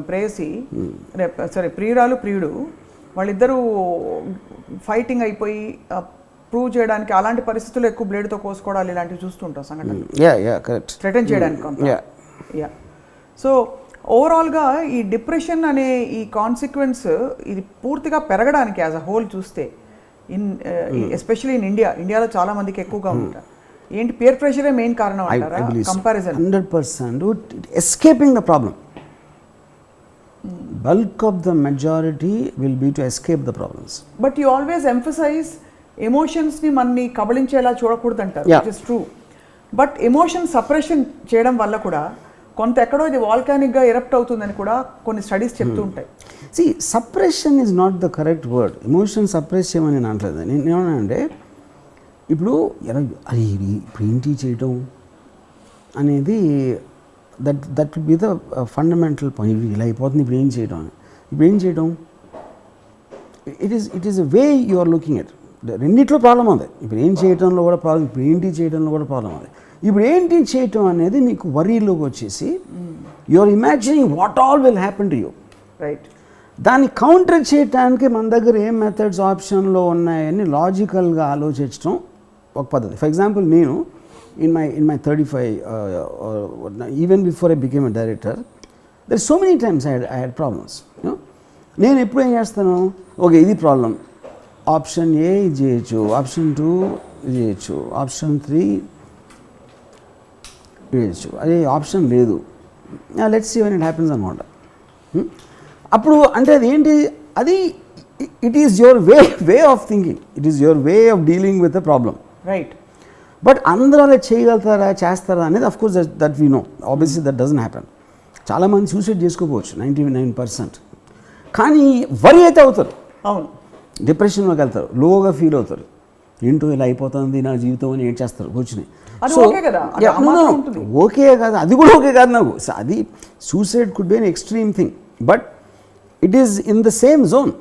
ప్రేయసి, ప్రియురాలు ప్రియుడు వాళ్ళిద్దరూ ఫైటింగ్ అయిపోయి ప్రూవ్ చేయడానికి అలాంటి పరిస్థితుల్లో ఎక్కువ బ్లేడ్తో కోసుకోవడాలు ఇలాంటివి చూస్తుంటాం సంఘటనలు, థ్రెటన్ చేయడానికి. సో ఓవరాల్గా ఈ డిప్రెషన్ అనే ఈ కాన్సిక్వెన్స్ ఇది పూర్తిగా పెరగడానికి యాజ్ అ హోల్ చూస్తే ఎస్పెషల్లీ ఇన్ ఇండియాలో చాలా మందికి ఎక్కువగా ఉంటారు. ఏంటి, పియర్ ప్రెషరే మెయిన్ కారణం అంటారా? Comparison 100%. Escaping the problem, bulk of the majority will be to escape the problems. But you always emphasise ఎమోషన్స్ని మనని కబళించేలా చూడకూడదు అంటారు, Yeah. Which is true. But emotion suppression చేయడం వల్ల కూడా కొంత ఎక్కడో ఇది వాల్కానిక్గా ఎరప్ట్ అవుతుందని కూడా కొన్ని స్టడీస్ చెప్తూ ఉంటాయి. See, suppression is not the correct word. Emotion suppress చేయమని నేను అనట్లేదు. నేను ఏమన్నానంటే ఇప్పుడు అది ఇప్పుడు ఏంటి చేయటం అనేది that will be the fundamental point. ఇలా అయిపోతుంది, ఇప్పుడు ఏం చేయటం, ఇప్పుడు ఏం చేయటం, it is a way you are looking at. రెండిట్లో ప్రాబ్లం ఉంది. ఇప్పుడు ఏం చేయటంలో కూడా ప్రాబ్లం, ఇప్పుడు ఏంటి చేయడంలో కూడా ప్రాబ్లం ఉంది. ఇప్పుడు ఏంటి చేయటం అనేది మీకు వరీలోకి వచ్చేసి you are imagining what all will happen to you. Right. దాన్ని కౌంటర్ చేయడానికి మన దగ్గర ఏం మెథడ్స్ ఆప్షన్లో ఉన్నాయని లాజికల్గా ఆలోచించడం ఒక పద్ధతి. ఫర్ ఎగ్జాంపుల్, నేను in my 35 even before I became a director, there so many times I had problems. నేను ఎప్పుడు ఏం చేస్తాను, ఓకే ఇది ప్రాబ్లం, ఆప్షన్ ఏ ఇది చేయొచ్చు, ఆప్షన్ 2 ఇది చేయొచ్చు, ఆప్షన్ 3 చేయొచ్చు, అదే ఆప్షన్ లేదు, let's see when it happens అనమాట. అప్పుడు అంటే అది ఏంటి, అది it is your way of thinking, it is your way of dealing with the problem. Right. But అందరూ అలా చేయగలుగుతారా, చేస్తారా అనేది of course that we know, obviously that doesn't happen. చాలామంది సూసైడ్ చేసుకోవచ్చు 99%, కానీ వరి అయితే అవుతారు. అవును. డిప్రెషన్లోకి వెళ్తారు, లోగా ఫీల్ అవుతారు, ఏంటో ఇలా అయిపోతుంది నా జీవితం అని ఏం చేస్తారు కూర్చుని. ఓకే కాదు, అది కూడా ఓకే కాదు నాకు. అది suicide could be an extreme thing, but it is in the same zone.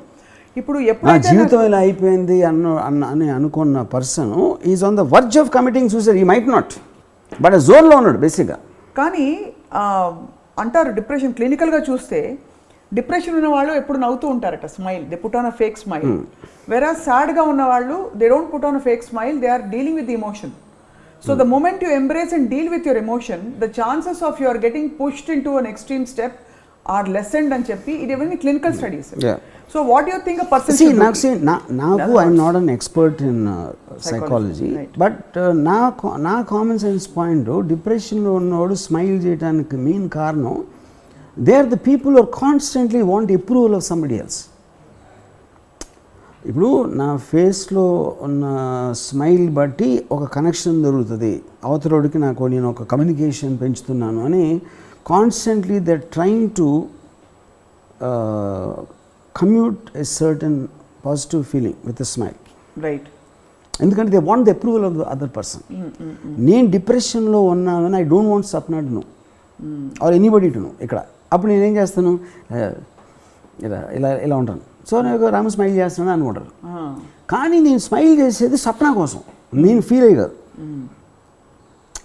ఇప్పుడు నా జీవితం ఇలా అయిపోయింది అని అనుకున్న person is on the verge of committing suicide. He might not, but ఆ జోన్లో ఉన్నాడు బేసిక్గా. కానీ అంటారు డిప్రెషన్ క్లినికల్గా చూస్తే డిప్రెషన్ ఉన్న వాళ్ళు ఎప్పుడు నవ్వుతూ ఉంటారట, smile, they put on a fake smile. Whereas సాడ్గా ఉన్న వాళ్ళు they don't put on a fake smile, they are dealing with the emotion. So the moment you embrace and deal with your emotion, the chances of your getting pushed into an extreme step are lessened అని చెప్పి ఇది ఇవన్నీ clinical studies. So what you think a person నాకు I'm not an expert in psychology, but నా common sense point, డిప్రెషన్లో ఉన్నవాడు smile చేయడానికి main కారణం they are the people are constantly want approval of somebody else. ఇప్పుడు నా ఫేస్లో ఉన్న స్మైల్ బట్టి ఒక కనెక్షన్ దొరుకుతుంది, అవతలోడికి నాకు నేను ఒక కమ్యూనికేషన్ పెంచుతున్నాను అని constantly they are trying to commute a certain positive feeling with a smile. Right. ఎందుకంటే they want the approval of the other person. నేను డిప్రెషన్లో ఉన్నానని I don't want Sapna to know or anybody to know. ఇక్కడ అప్పుడు నేనేం చేస్తాను, ఇలా ఇలా ఇలా ఉంటాను. సో నేను రాము స్మైల్ చేస్తున్నాను అనుకుంటారు, కానీ నేను స్మైల్ చేసేది సప్నా కోసం, నేను ఫీల్ అయ్యారు.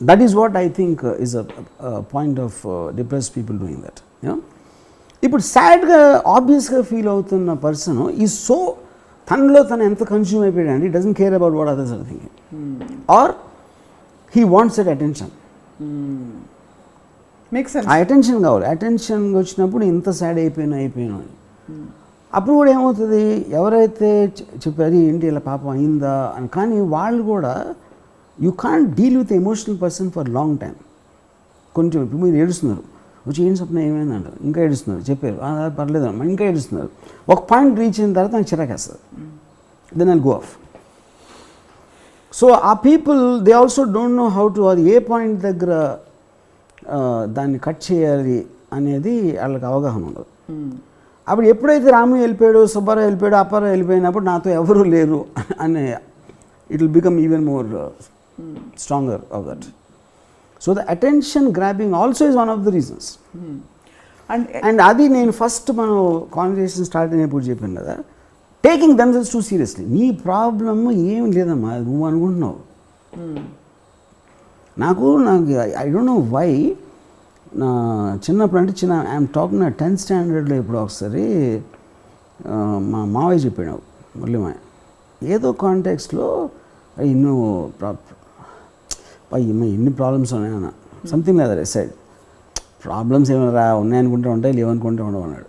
That is what I think is a point of depressed people doing that. ఇప్పుడు సాడ్గా ఆబ్వియస్గా ఫీల్ అవుతున్న పర్సన్ ఈ సో తనలో తను ఎంత కన్స్యూమ్ అయిపోయాడు, he doesn't care about what others are thinking, or he wants that attention. ఆ అటెన్షన్ కావాలి. అటెన్షన్ వచ్చినప్పుడు ఇంత సాడ్ అయిపోయాను అని. అప్పుడు కూడా ఏమవుతుంది, ఎవరైతే చెప్పారు ఏంటి ఇలా పాపం అయిందా అని, కానీ వాళ్ళు కూడా you can't deal with emotional person for long time. కొంచెం ఇప్పుడు మీరు ఏడుస్తున్నారు, వచ్చి ఏం స్వప్న ఏమైందంటారు, ఇంకా ఏడుస్తున్నారు, చెప్పారు పర్లేదు ఇంకా ఏడుస్తున్నారు. ఒక పాయింట్ రీచ్ అయిన తర్వాత నాకు చిరాకేస్తుంది, then I'll go off. So ఆ people they also don't know how to, అది ఏ పాయింట్ దగ్గర దాన్ని కట్ చేయాలి అనేది వాళ్ళకి అవగాహన ఉండదు. అప్పుడు ఎప్పుడైతే రాము వెళ్ళిపోయాడు, సుబ్బారావు వెళ్ళిపోయాడు, అప్పారావు వెళ్ళిపోయినప్పుడు నాతో ఎవరు లేరు అనే it will become even more stronger of that. So the attention grabbing also is one of the reasons. And అది నేను ఫస్ట్ మనం కాన్వర్సేషన్ స్టార్ట్ అయినప్పుడు చెప్పాను కదా, టేకింగ్ దెమ్సెల్వ్స్ టూ సీరియస్లీ. నీ ప్రాబ్లమ్ ఏం లేదమ్మా, నువ్వు అనుకుంటున్నావు. నాకు ఐ డోంట్ నో వై, నా చిన్నప్పుడు అంటే ఐఎమ్ టాకింగ్ నా 10th స్టాండర్డ్లో ఇప్పుడు ఒకసారి మా మావయ్య చెప్పాడు, మళ్ళీ మా ఏదో కాంటెక్స్ట్లో ఎన్ని ప్రాబ్లమ్స్ ఉన్నాయన్న, సంథింగ్ లేదా సైడ్ ప్రాబ్లమ్స్ ఏమైనా ఉన్నాయనుకుంటే ఉంటాయి, లేవనుకుంటే ఉండవు అన్నాడు.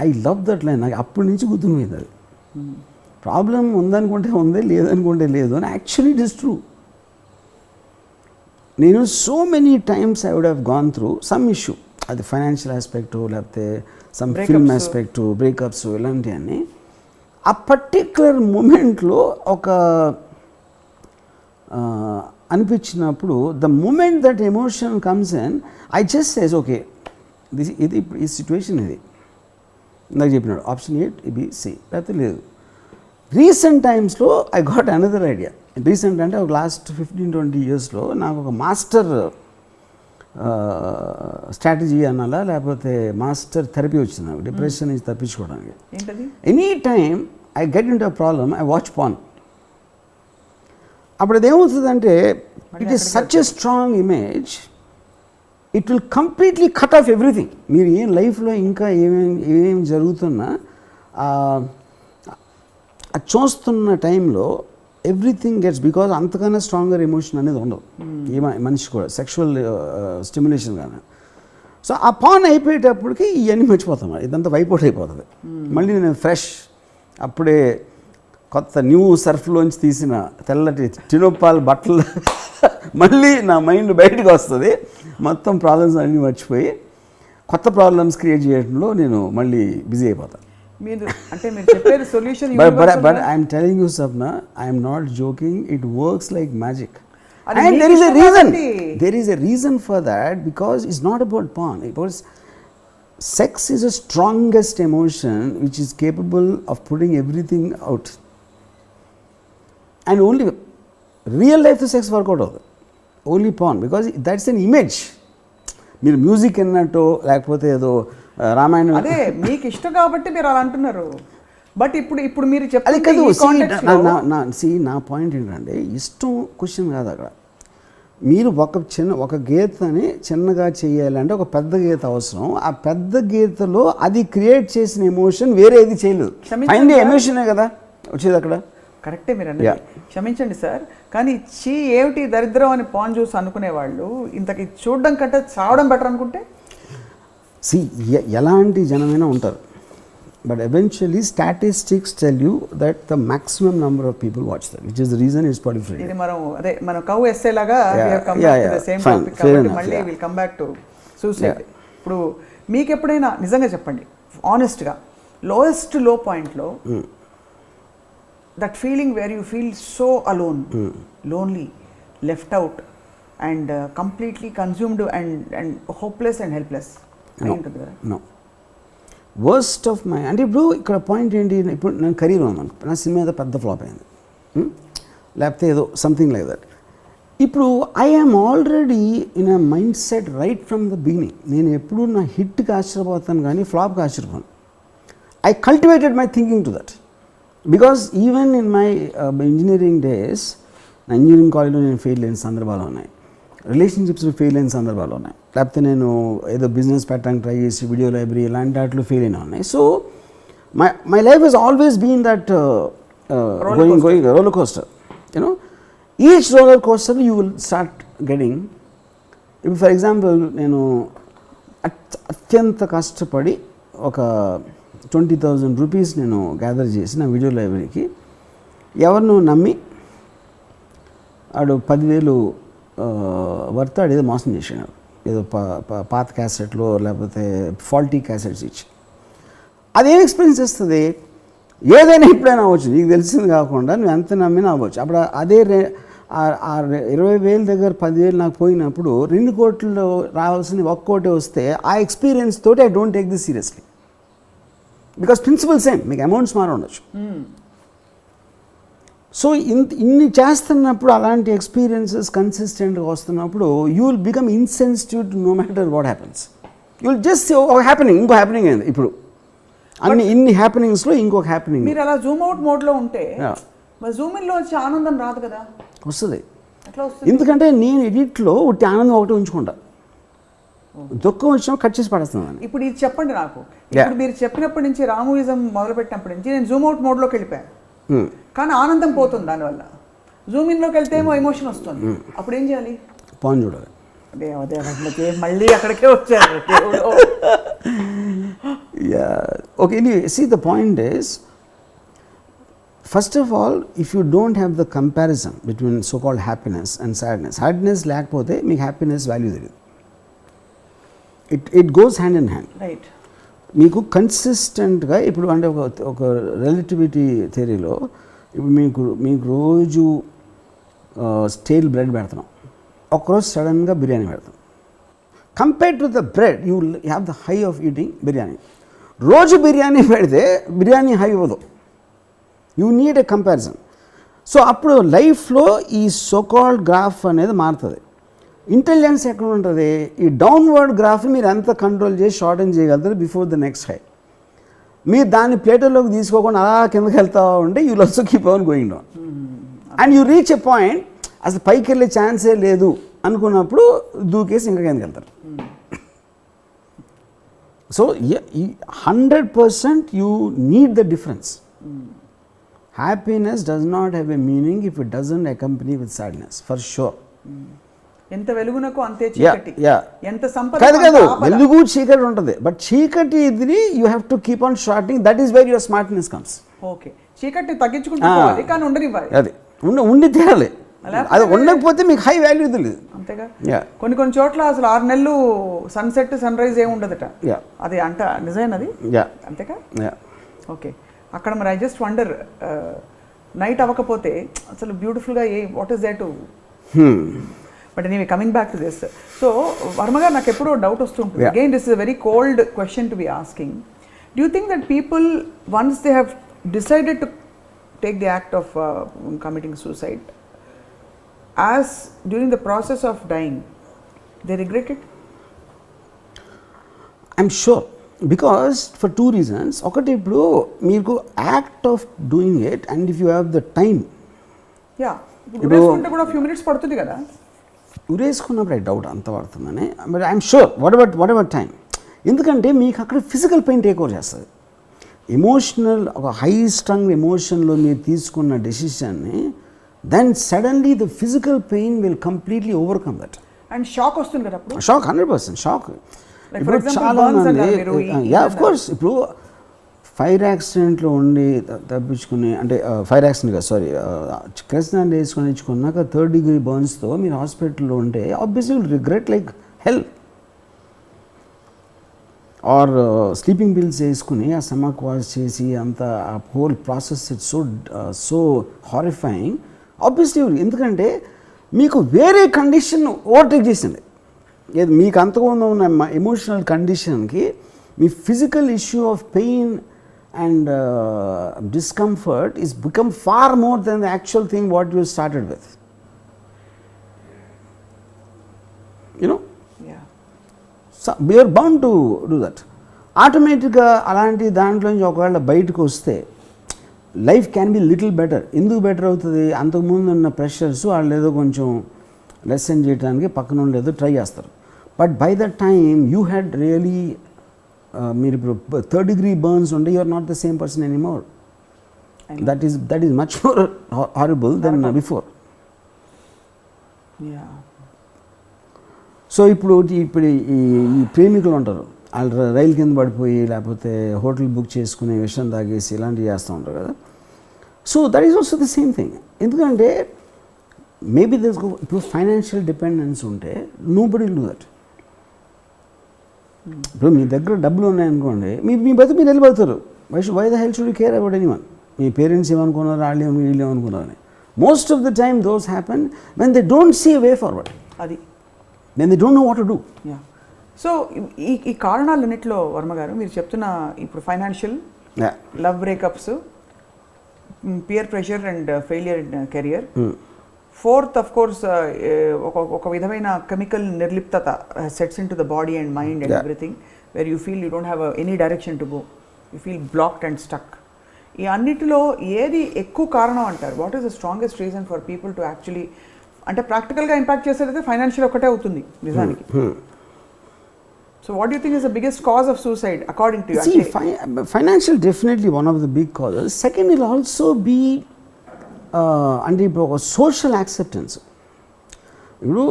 I love that line. నాకు అప్పటి నుంచి గుర్తుండిపోయింది అది. ప్రాబ్లం ఉందనుకుంటే ఉంది, లేదనుకుంటే లేదు అని. Actually it is true. నేను so many times I would have gone through some issue, అది ఫైనాన్షియల్ ఆస్పెక్టు లేకపోతే సమ్ ఫిల్మ్ ఆస్పెక్టు, బ్రేకప్స్ ఇలాంటివన్నీ. ఆ పర్టిక్యులర్ మూమెంట్లో ఒక అనిపించినప్పుడు the moment that emotion comes in, I just says okay ఇది ఈ సిచ్యువేషన్ ఇది నాకు చెప్పినాడు ఆప్షన్ ఏ బి సి లేకపోతే లేదు. రీసెంట్ టైమ్స్లో I got another idea. Recent అంటే ఒక లాస్ట్ 15-20 ఇయర్స్లో నాకు ఒక మాస్టర్ స్ట్రాటజీ అనాలా లేకపోతే మాస్టర్ థెరపీ వచ్చింది నాకు డిప్రెషన్ నుంచి తప్పించుకోవడానికి. Any time I get into a problem I watch porn. అప్పుడు అదేమవుతుందంటే it is such a strong image, it will completely cut off everything. మీరు ఏం లైఫ్లో ఇంకా ఏమేమి జరుగుతున్నా అది చూస్తున్న టైంలో ఎవ్రీథింగ్ గెట్స్, బికాజ్ అంతకన్నా స్ట్రాంగర్ ఎమోషన్ అనేది ఉండదు ఏ మనిషి కూడా సెక్షువల్ స్టిమ్యులేషన్ కానీ. సో ఆ పాన్ అయిపోయేటప్పటికి ఇవన్నీ మర్చిపోతాం, ఇదంతా వైపౌట్ అయిపోతుంది. మళ్ళీ నేను ఫ్రెష్ అప్పుడే కొత్త న్యూ సర్ఫ్లోంచి తీసిన తెల్లటి టినోపాల్ బట్టలు మళ్ళీ నా మైండ్ బయటకు వస్తుంది. మొత్తం ప్రాబ్లమ్స్ అన్నీ మర్చిపోయి కొత్త ప్రాబ్లమ్స్ క్రియేట్ చేయడంలో నేను మళ్ళీ బిజీ అయిపోతాను. మీరు అంటే మీరు చెప్పేది solution. But I'm telling you, Swapna, I'm not joking. It works like magic. And there is a reason. There is a reason for that, because it's not about porn. Because sex is the strongest emotion which is capable of putting everything out. And only real life sex work out of it. Only porn, because that's an image. మీరు music అన్నట్టు లేకపోతే ఏదో రామాయణం, అదే మీకు ఇష్టం కాబట్టి మీరు అలా అంటున్నారు. బట్ ఇప్పుడు మీరు అది కాదు. నా పాయింట్ ఏంటంటే ఇష్టం క్వశ్చన్ కాదు అక్కడ. మీరు ఒక గీతని చిన్నగా చేయాలంటే ఒక పెద్ద గీత అవసరం. ఆ పెద్ద గీతలో అది క్రియేట్ చేసిన ఎమోషన్ వేరే ఏది చేయలేదు. ఫైనల్లీ ఎమోషనే కదా వచ్చేది అక్కడ. కరెక్టే మీరు అన్నది. క్షమించండి సార్, కానీ ఏమిటి దరిద్రం అని పాన్ చూసి అనుకునేవాళ్ళు ఇంతకి చూడడం కంటే చావడం బెటర్ అనుకుంటే. ఎలాంటి జనమైనా ఉంటారు, but eventually statistics tell you that the maximum number of people watch that, which is the reason is పొలిఫరీ. ఇది మనం కవ్ ఎస్సే లాగా సేమ్ టాపిక్ కాబట్టి మళ్ళీ will come back to suicide. ఇప్పుడు మీకు ఎప్పుడైనా నిజంగా చెప్పండి ఆనెస్ట్గా, లోయెస్ట్ లో పాయింట్లో that feeling where you feel so alone, lonely, left out and completely consumed and hopeless and helpless. No. Worst of my, అంటే ఇప్పుడు ఇక్కడ పాయింట్ ఏంటి, ఇప్పుడు నేను కెరీర్ ఉన్నాను, నా సినిమా ఏదో పెద్ద ఫ్లాప్ అయింది లేకపోతే ఏదో సంథింగ్ లైక్ దట్. ఇప్పుడు I am already in a mindset right from the beginning. నేను ఎప్పుడు నా హిట్కి ఆశ్చర్యపోతాను కానీ ఫ్లాప్కి ఆశ్చర్యపోను. I cultivated my thinking to that. Because even in my engineering days, నా ఇంజనీరింగ్ కాలేజ్లో నేను ఫెయిల్ అయిన సందర్భాలు ఉన్నాయి, రిలేషన్షిప్స్లో ఫెయిల్ అయిన సందర్భాలు ఉన్నాయి, లేకపోతే నేను ఏదో బిజినెస్ పెట్టడానికి ట్రై చేసి వీడియో లైబ్రరీ ఇలాంటి వాటిలో ఫెయిల్ అయినా ఉన్నాయి. So my life has always been that going roller coaster. You know each roller coaster you will start getting. ఇప్పుడు ఫర్ ఎగ్జాంపుల్ నేను అత్యంత కష్టపడి ఒక 20,000 రూపీస్ నేను గ్యాదర్ చేసి నా వీడియో లైబ్రరీకి, ఎవరినో నమ్మి ఆడు 10,000 వర్త్ ఆడేదో మోసం చేసాడు, ఏదో పాత క్యాసెట్లో లేకపోతే ఫాల్టీ క్యాసెట్స్ ఇచ్చి. అదేం ఎక్స్పీరియన్స్ ఇస్తుంది, ఏదైనా ఎప్పుడైనా అవ్వచ్చు, నీకు తెలిసింది కాకుండా నువ్వు ఎంత నమ్మినా అవ్వచ్చు. అప్పుడు అదే 20,000 దగ్గర 10,000 నాకు పోయినప్పుడు 2 కోట్లు రావాల్సింది 1 కోటి వస్తే ఆ ఎక్స్పీరియన్స్ తోటి I don't take this seriously. Because principle same, మీకు అమౌంట్స్ మార ఉండొచ్చు. సో ఇన్ని చేస్తున్నప్పుడు అలాంటి ఎక్స్పీరియన్సెస్ కన్సిస్టెంట్గా వస్తున్నప్పుడు you will become insensitive to no matter what happens. You will just ఒక హ్యాపెనింగ్, ఇంకో హ్యాపెనింగ్ అయింది. ఇప్పుడు ఇన్ని హ్యాపెనింగ్స్లో ఇంకొక హ్యాపెనింగ్. మీరు అలా జూమ్ అవుట్ మోడ్లో ఉంటే జూమ్ ఇన్లో వచ్చి ఆనందం రాదు కదా. వస్తుంది, ఎందుకంటే నేను ఎడిట్లో ఒకటి ఆనందం ఒకటి ఉంచుకుంటా, దుఃఖం వచ్చినా కట్ చేసి పడేస్తున్నాను. ఇప్పుడు ఇది చెప్పండి నాకు, ఇప్పుడు మీరు చెప్పినప్పటి నుంచి రాముయిజం మొదలుపెట్టినప్పటి నుంచి నేను జూమ్ అవుట్ మోడ్లోకి వెళ్ళిపోయాను, కానీ ఆనందం పోతుంది దానివల్ల. జూమ్ ఇన్లోకి వెళ్తే ఏమో ఎమోషన్ వస్తుంది, అప్పుడు ఏం చేయాలి? పాన్ చూడాలి. అదే మళ్ళీ అక్కడికే వచ్చారు. Okay, see the point is first of all if you don't have the comparison between so called happiness and sadness, sadness లేకపోతే మీకు హ్యాపీనెస్ వాల్యూ తెలియదు. It goes hand in hand. Right. మీకు కన్సిస్టెంట్గా ఇప్పుడు అంటే ఒక రిలేటివిటీ థియరీలో ఇప్పుడు మీకు రోజు స్టేల్ బ్రెడ్ పెడతాం, ఒకరోజు సడన్గా బిర్యానీ పెడతాం. Compared to the bread you have the high of eating biryani. రోజు బిర్యానీ పెడితే బిర్యానీ హై ఇవ్వదు. You need a comparison. So అప్పుడు లైఫ్లో ఈ సోకాల్డ్ గ్రాఫ్ అనేది మారుతుంది. ఇంటెలిజెన్స్ ఎక్కడ ఉంటుంది? ఈ డౌన్వర్డ్ గ్రాఫ్ని మీరు ఎంత కంట్రోల్ చేసి షార్టన్ చేయగలుగుతారు బిఫోర్ ద నెక్స్ట్ హై. మీరు దాన్ని ప్లేటర్లోకి తీసుకోకుండా అలా కిందకి వెళ్తా ఉంటే you will also keep on going down and you reach a point అసలు పైకి వెళ్ళే ఛాన్సే లేదు అనుకున్నప్పుడు దూకేసి ఇంకా కిందకి వెళ్తారు. So 100% you need the difference. Happiness does not have a meaning if it doesn't accompany with sadness, for sure. ఎంత వెలుగునకు అంతే చీకటి. ఎంత సంపద కాదు వెలుగు చీకటి ఉంటుంది, బట్ చీకటి ఇది you have to keep on shorting. That is where your smartness comes. Okay, చీకటిని తగ్గించుకుంటూ పోవాలి కానీ ఉండనివ్వాలి. అది ఉండి తీరాలి. అది ఉండకపోతే మీకు హై వాల్యూ తెలియదు. అంతేగా. కొన్ని చోట్ల అసలు 6 నెలలు సన్సెట్ సన్ రైజ్ ఏమి ఉండదట. అది అంట నిజమైనది. అంతేగా. ఓకే, అక్కడ మరి ఐ జస్ట్ వండర్ నైట్ అవ్వకపోతే అసలు బ్యూటిఫుల్గా what is that. But anyway coming back to this. So Varma గారు నాకు ఎప్పుడో డౌట్ వస్తుంటుంది. Again this is a very cold question to be asking. Do you think that people once they have decided to take the act of committing suicide, as during the process of dying they regret it? I'm sure, because for 2 reasons. ఒకటి ఇప్పుడు మీకు act of doing it and if you have the time. ఉరేసుకుంటే కూడా few minutes పడుతుంది కదా. ఉరేసుకున్నప్పుడు I doubt అంత పడుతుందని, but I'm sure what ever time. ఎందుకంటే మీకు అక్కడ ఫిజికల్ పెయిన్ టేక్ ఓవర్ చేస్తుంది. ఎమోషనల్ ఒక హై స్ట్రంగ్ ఎమోషన్లో మీరు తీసుకున్న డెసిషన్ని then suddenly the physical pain will completely overcome that. And shock వస్తుంది కదా అప్పుడు. Shock, 100% shock. Like for example burns అన్నారు మీరు. Yeah, of course. ఇప్పుడు ఫైర్ యాక్సిడెంట్లో ఉండి తప్పించుకుని అంటే ఫైర్ యాక్సిడెంట్ కాదు సారీ కృష్ణ వేసుకొని ఇచ్చుకున్నాక 3rd degree బర్న్స్తో మీరు హాస్పిటల్లో ఉంటే obviously will regret like hell. Or sleeping pills వేసుకుని ఆ స్టమక్ వాష్ చేసి అంత ఆ whole process it's so horrifying. Obviously ఎందుకంటే మీకు వేరే కండిషన్ ఓవర్టేక్ చేసింది. ఏది మీకు అంతగా ఉన్న ఎమోషనల్ కండిషన్కి మీ physical issue of pain and discomfort is become far more than the actual thing what you started with. You know we're bound to do that. ఆటోమేటిక్గా అలాంటి దాంట్లోంచి ఒకవేళ బయటకు వస్తే life can be little better. ఎందుకు బెటర్ అవుతుంది? అంతకుముందు ఉన్న ప్రెషర్స్ వాళ్ళు ఏదో కొంచెం లెసన్ చేయడానికి పక్కన వాళ్ళు ఏదో ట్రై చేస్తారు. But by the time you had really మీరు ఇప్పుడు 3rd degree బర్న్స్ ఉంటే you are not the same person anymore. That is much more horrible than before. So ఇప్పుడు ఈ ప్రేమికులు ఉంటారు, వాళ్ళు రైలు కింద పడిపోయి లేకపోతే హోటల్ బుక్ చేసుకుని విషయం తాగేసి ఇలాంటివి చేస్తూ ఉంటారు కదా. So that is also the same thing. ఎందుకంటే మేబీ దిస్ ఇప్పుడు ఫైనాన్షియల్ డిపెండెన్స్ ఉంటే నోబడీ విల్ డూ దట్. ఇప్పుడు మీ దగ్గర డబ్బులు ఉన్నాయనుకోండి, మీ బతుకు మీరు వెళ్ళిపోతారు. Why the hell should you care about anyone? మీ పేరెంట్స్ ఏమనుకున్నారు, వీళ్ళు ఏమనుకున్నారని. Most of the time those happen when they don't see way forward. అది when they don't know what to do. So ఈ కారణాలన్నింటిలో వర్మ గారు మీరు చెప్తున్న ఇప్పుడు financial, love breakups, peer pressure and failure in career, 4th of course ఒక విధమైన chemical నిర్లిప్తత sets into the body and mind and everything where you feel you don't have any direction to go, you feel blocked and stuck. ఈ అన్నిటిలో ఏది ఎక్కువ కారణం అంటారు? What is the strongest reason for people to actually, అంటే ప్రాక్టికల్గా impact చేసేదైతే financial ఒకటే అవుతుంది నిజానికి. So what do you think is the biggest cause of suicide according to you? See, financial definitely one of the big causes. Second will also be అంటే ఇప్పుడు ఒక social acceptance. ఇప్పుడు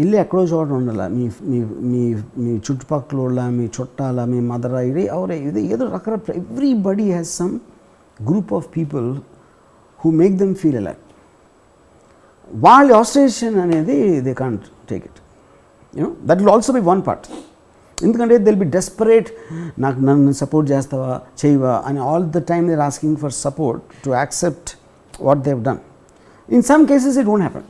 ఇల్లు ఎక్కడో చోట ఉండాల, మీ మీ మీ మీ చుట్టుపక్కల మీ చుట్టాల, మీ మదర్ ఇది ఎవరే ఇది ఏదో రకరకాల everybody has some group of people who make them feel alive. వాళ్ళ ఆస్ట్రేషన్ అనేది they can't take it, that will also be one part. ఎందుకంటే దే విల్ బి డెస్పరేట్, నన్ను సపోర్ట్ చేస్తావా చేయవా అని all the time they are asking for support to accept what they have done. In some cases it won't happen.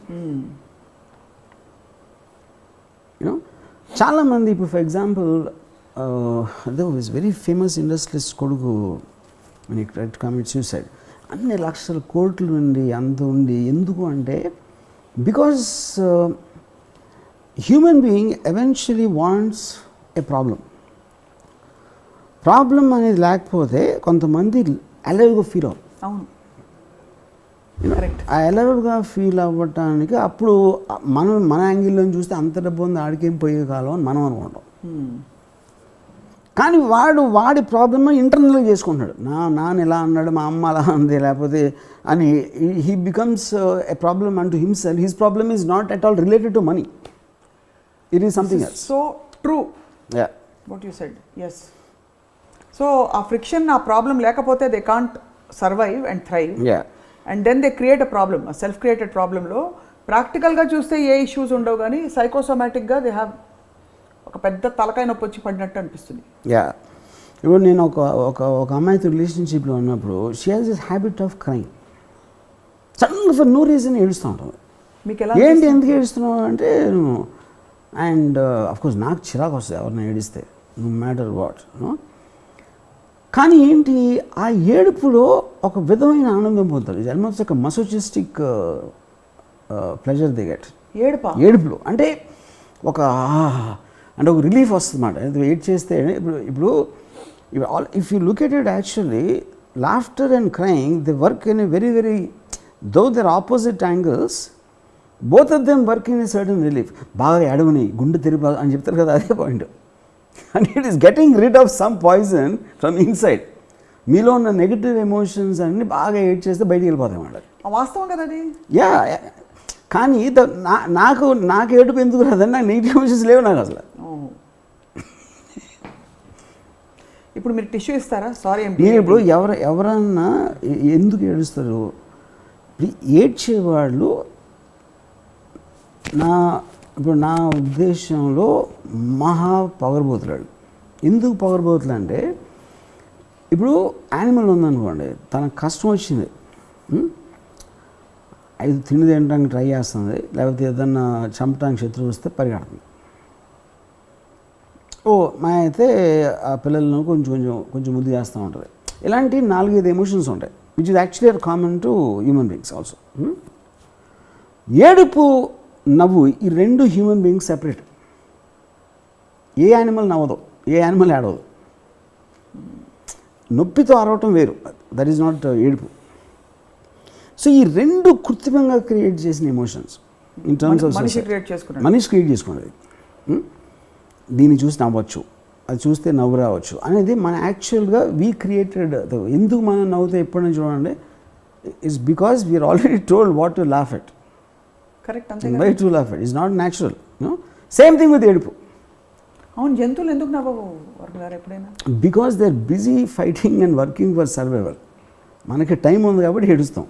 చాలామంది ఇప్పుడు for example though is very famous industrialist కొడుకు commit suicide. అన్ని లక్షల కోట్లు ఉండి అంత ఉండి ఎందుకు అంటే because human being eventually wants A problem అనేది లేకపోతే కొంతమంది అలైవ్గా ఫీల్ అవ్వరు. అవును, ఆ అలైవ్గా ఫీల్ అవ్వటానికి అప్పుడు మన యాంగిల్లో చూస్తే అంత డబ్బు ఉంది ఆడికేం పోయే కాలం అని మనం అనుకుంటాం. కానీ వాడి ప్రాబ్లమ్ ఇంటర్నల్గా చేసుకుంటున్నాడు. నాన్న ఎలా అన్నాడు, మా అమ్మ అలా అంది, లేకపోతే అని హీ బికమ్స్ ఎ ప్రాబ్లమ్ అంటూ himself. His problem is not at all related to money, it is something else. So true what you said. Yes. So ఆ ఫ్రిక్షన్, ఆ ప్రాబ్లం లేకపోతే they can't survive and thrive. And then they create a problem, ఆ self created ప్రాబ్లంలో ప్రాక్టికల్గా చూస్తే ఏ issues ఉండవు, కానీ సైకోసోమాటిక్గా they have ఒక పెద్ద తలకాయ నొప్పి వచ్చి పడినట్టు అనిపిస్తుంది. ఇప్పుడు నేను ఒక అమ్మాయితో రిలేషన్షిప్లో ఉన్నప్పుడు she has this habit of crime. సడన్గా ఫర్ నో రీజన్ ఏడుస్తూ ఉంటుంది. మీకు ఎలా ఏంటి ఎందుకు ఏడుస్తున్నావు అంటే, అండ్ అఫ్కోర్స్ నాకు చిరాకు వస్తుంది ఎవరిని ఏడిస్తే, నో మ్యాటర్ వాట్. కానీ ఏంటి ఆ ఏడుపులో ఒక విధమైన ఆనందం పొందుతారు. ఇది ఆల్మోస్ట్ ఒక మసోచిస్టిక్ ప్లెజర్ దే గెట్. ఏడుపులో అంటే ఒక రిలీఫ్ వస్తుంది అన్నమాట. వెయిట్ చేస్తే ఇప్పుడు if you look at it actually laughter and crying they work in a very very the other opposite angles, both of them work in a certain relief. బాగా ఎడవని గుండె తెరిపా అని చెప్తారు కదా, అదే point. And it is getting rid of some poison from inside. మీలో ఉన్న నెగిటివ్ ఎమోషన్స్ అన్ని బాగా ఏడ్ చేస్తే బయటికి వెళ్ళిపోతాయి అన్నమాట. వాస్తవం కదా అది. కానీ నాకు ఏడుపు ఎందుకు రాదని, నాకు నెగిటివ్ ఎమోషన్స్ లేవు నాకు అసలు. ఇప్పుడు మీరు టిష్యూ ఇస్తారా? సారీ, నేను ఇప్పుడు ఎవరన్నా ఎందుకు ఏడుస్తారు? ఏడ్చేవాళ్ళు నా ఉద్దేశంలో మహా పగరబోతులాడు. ఎందుకు పగరబోతులు అంటే, ఇప్పుడు యానిమల్ ఉందనుకోండి, తనకు కష్టం వచ్చింది, అది తిండి తినడానికి ట్రై చేస్తుంది, లేకపోతే ఏదన్నా చంపడానికి శత్రువు వస్తే పరిగెడుతుంది. మా అయితే ఆ పిల్లలను కొంచెం ముద్దు చేస్తూ ఉంటుంది. ఇలాంటి 4-5 ఎమోషన్స్ ఉంటాయి, which is actually are common to human beings also. ఏడుపు, నవ్వు, ఈ 2 హ్యూమన్ బీయింగ్స్ సెపరేట్. ఏ యానిమల్ నవ్వదు, ఏ యానిమల్ ఏడవదు. నొప్పితో అరవటం వేరు, దట్ ఈస్ నాట్ ఏడుపు. సో ఈ 2 కృత్రిమంగా క్రియేట్ చేసిన ఎమోషన్స్ ఇన్ టర్మ్స్ ఆఫ్ మనిషి క్రియేట్ చేసుకున్నది. దీన్ని చూసి నవ్వచ్చు, అది చూస్తే నవ్వు రావచ్చు అనేది మన యాక్చువల్గా వీ క్రియేటెడ్. ఎందుకు మనం నవ్వుతే ఎప్పుడైనా చూడండి, it's because we are already told what to laugh at. Correct. Why to laugh at is not natural. Same thing with ఏడుపు. అవును, జంతువులు ఎందుకు నవ్వవు ఎప్పుడైనా? Because they are busy fighting and working for survival. మనకి టైం ఉంది కాబట్టి ఏడుస్తాం.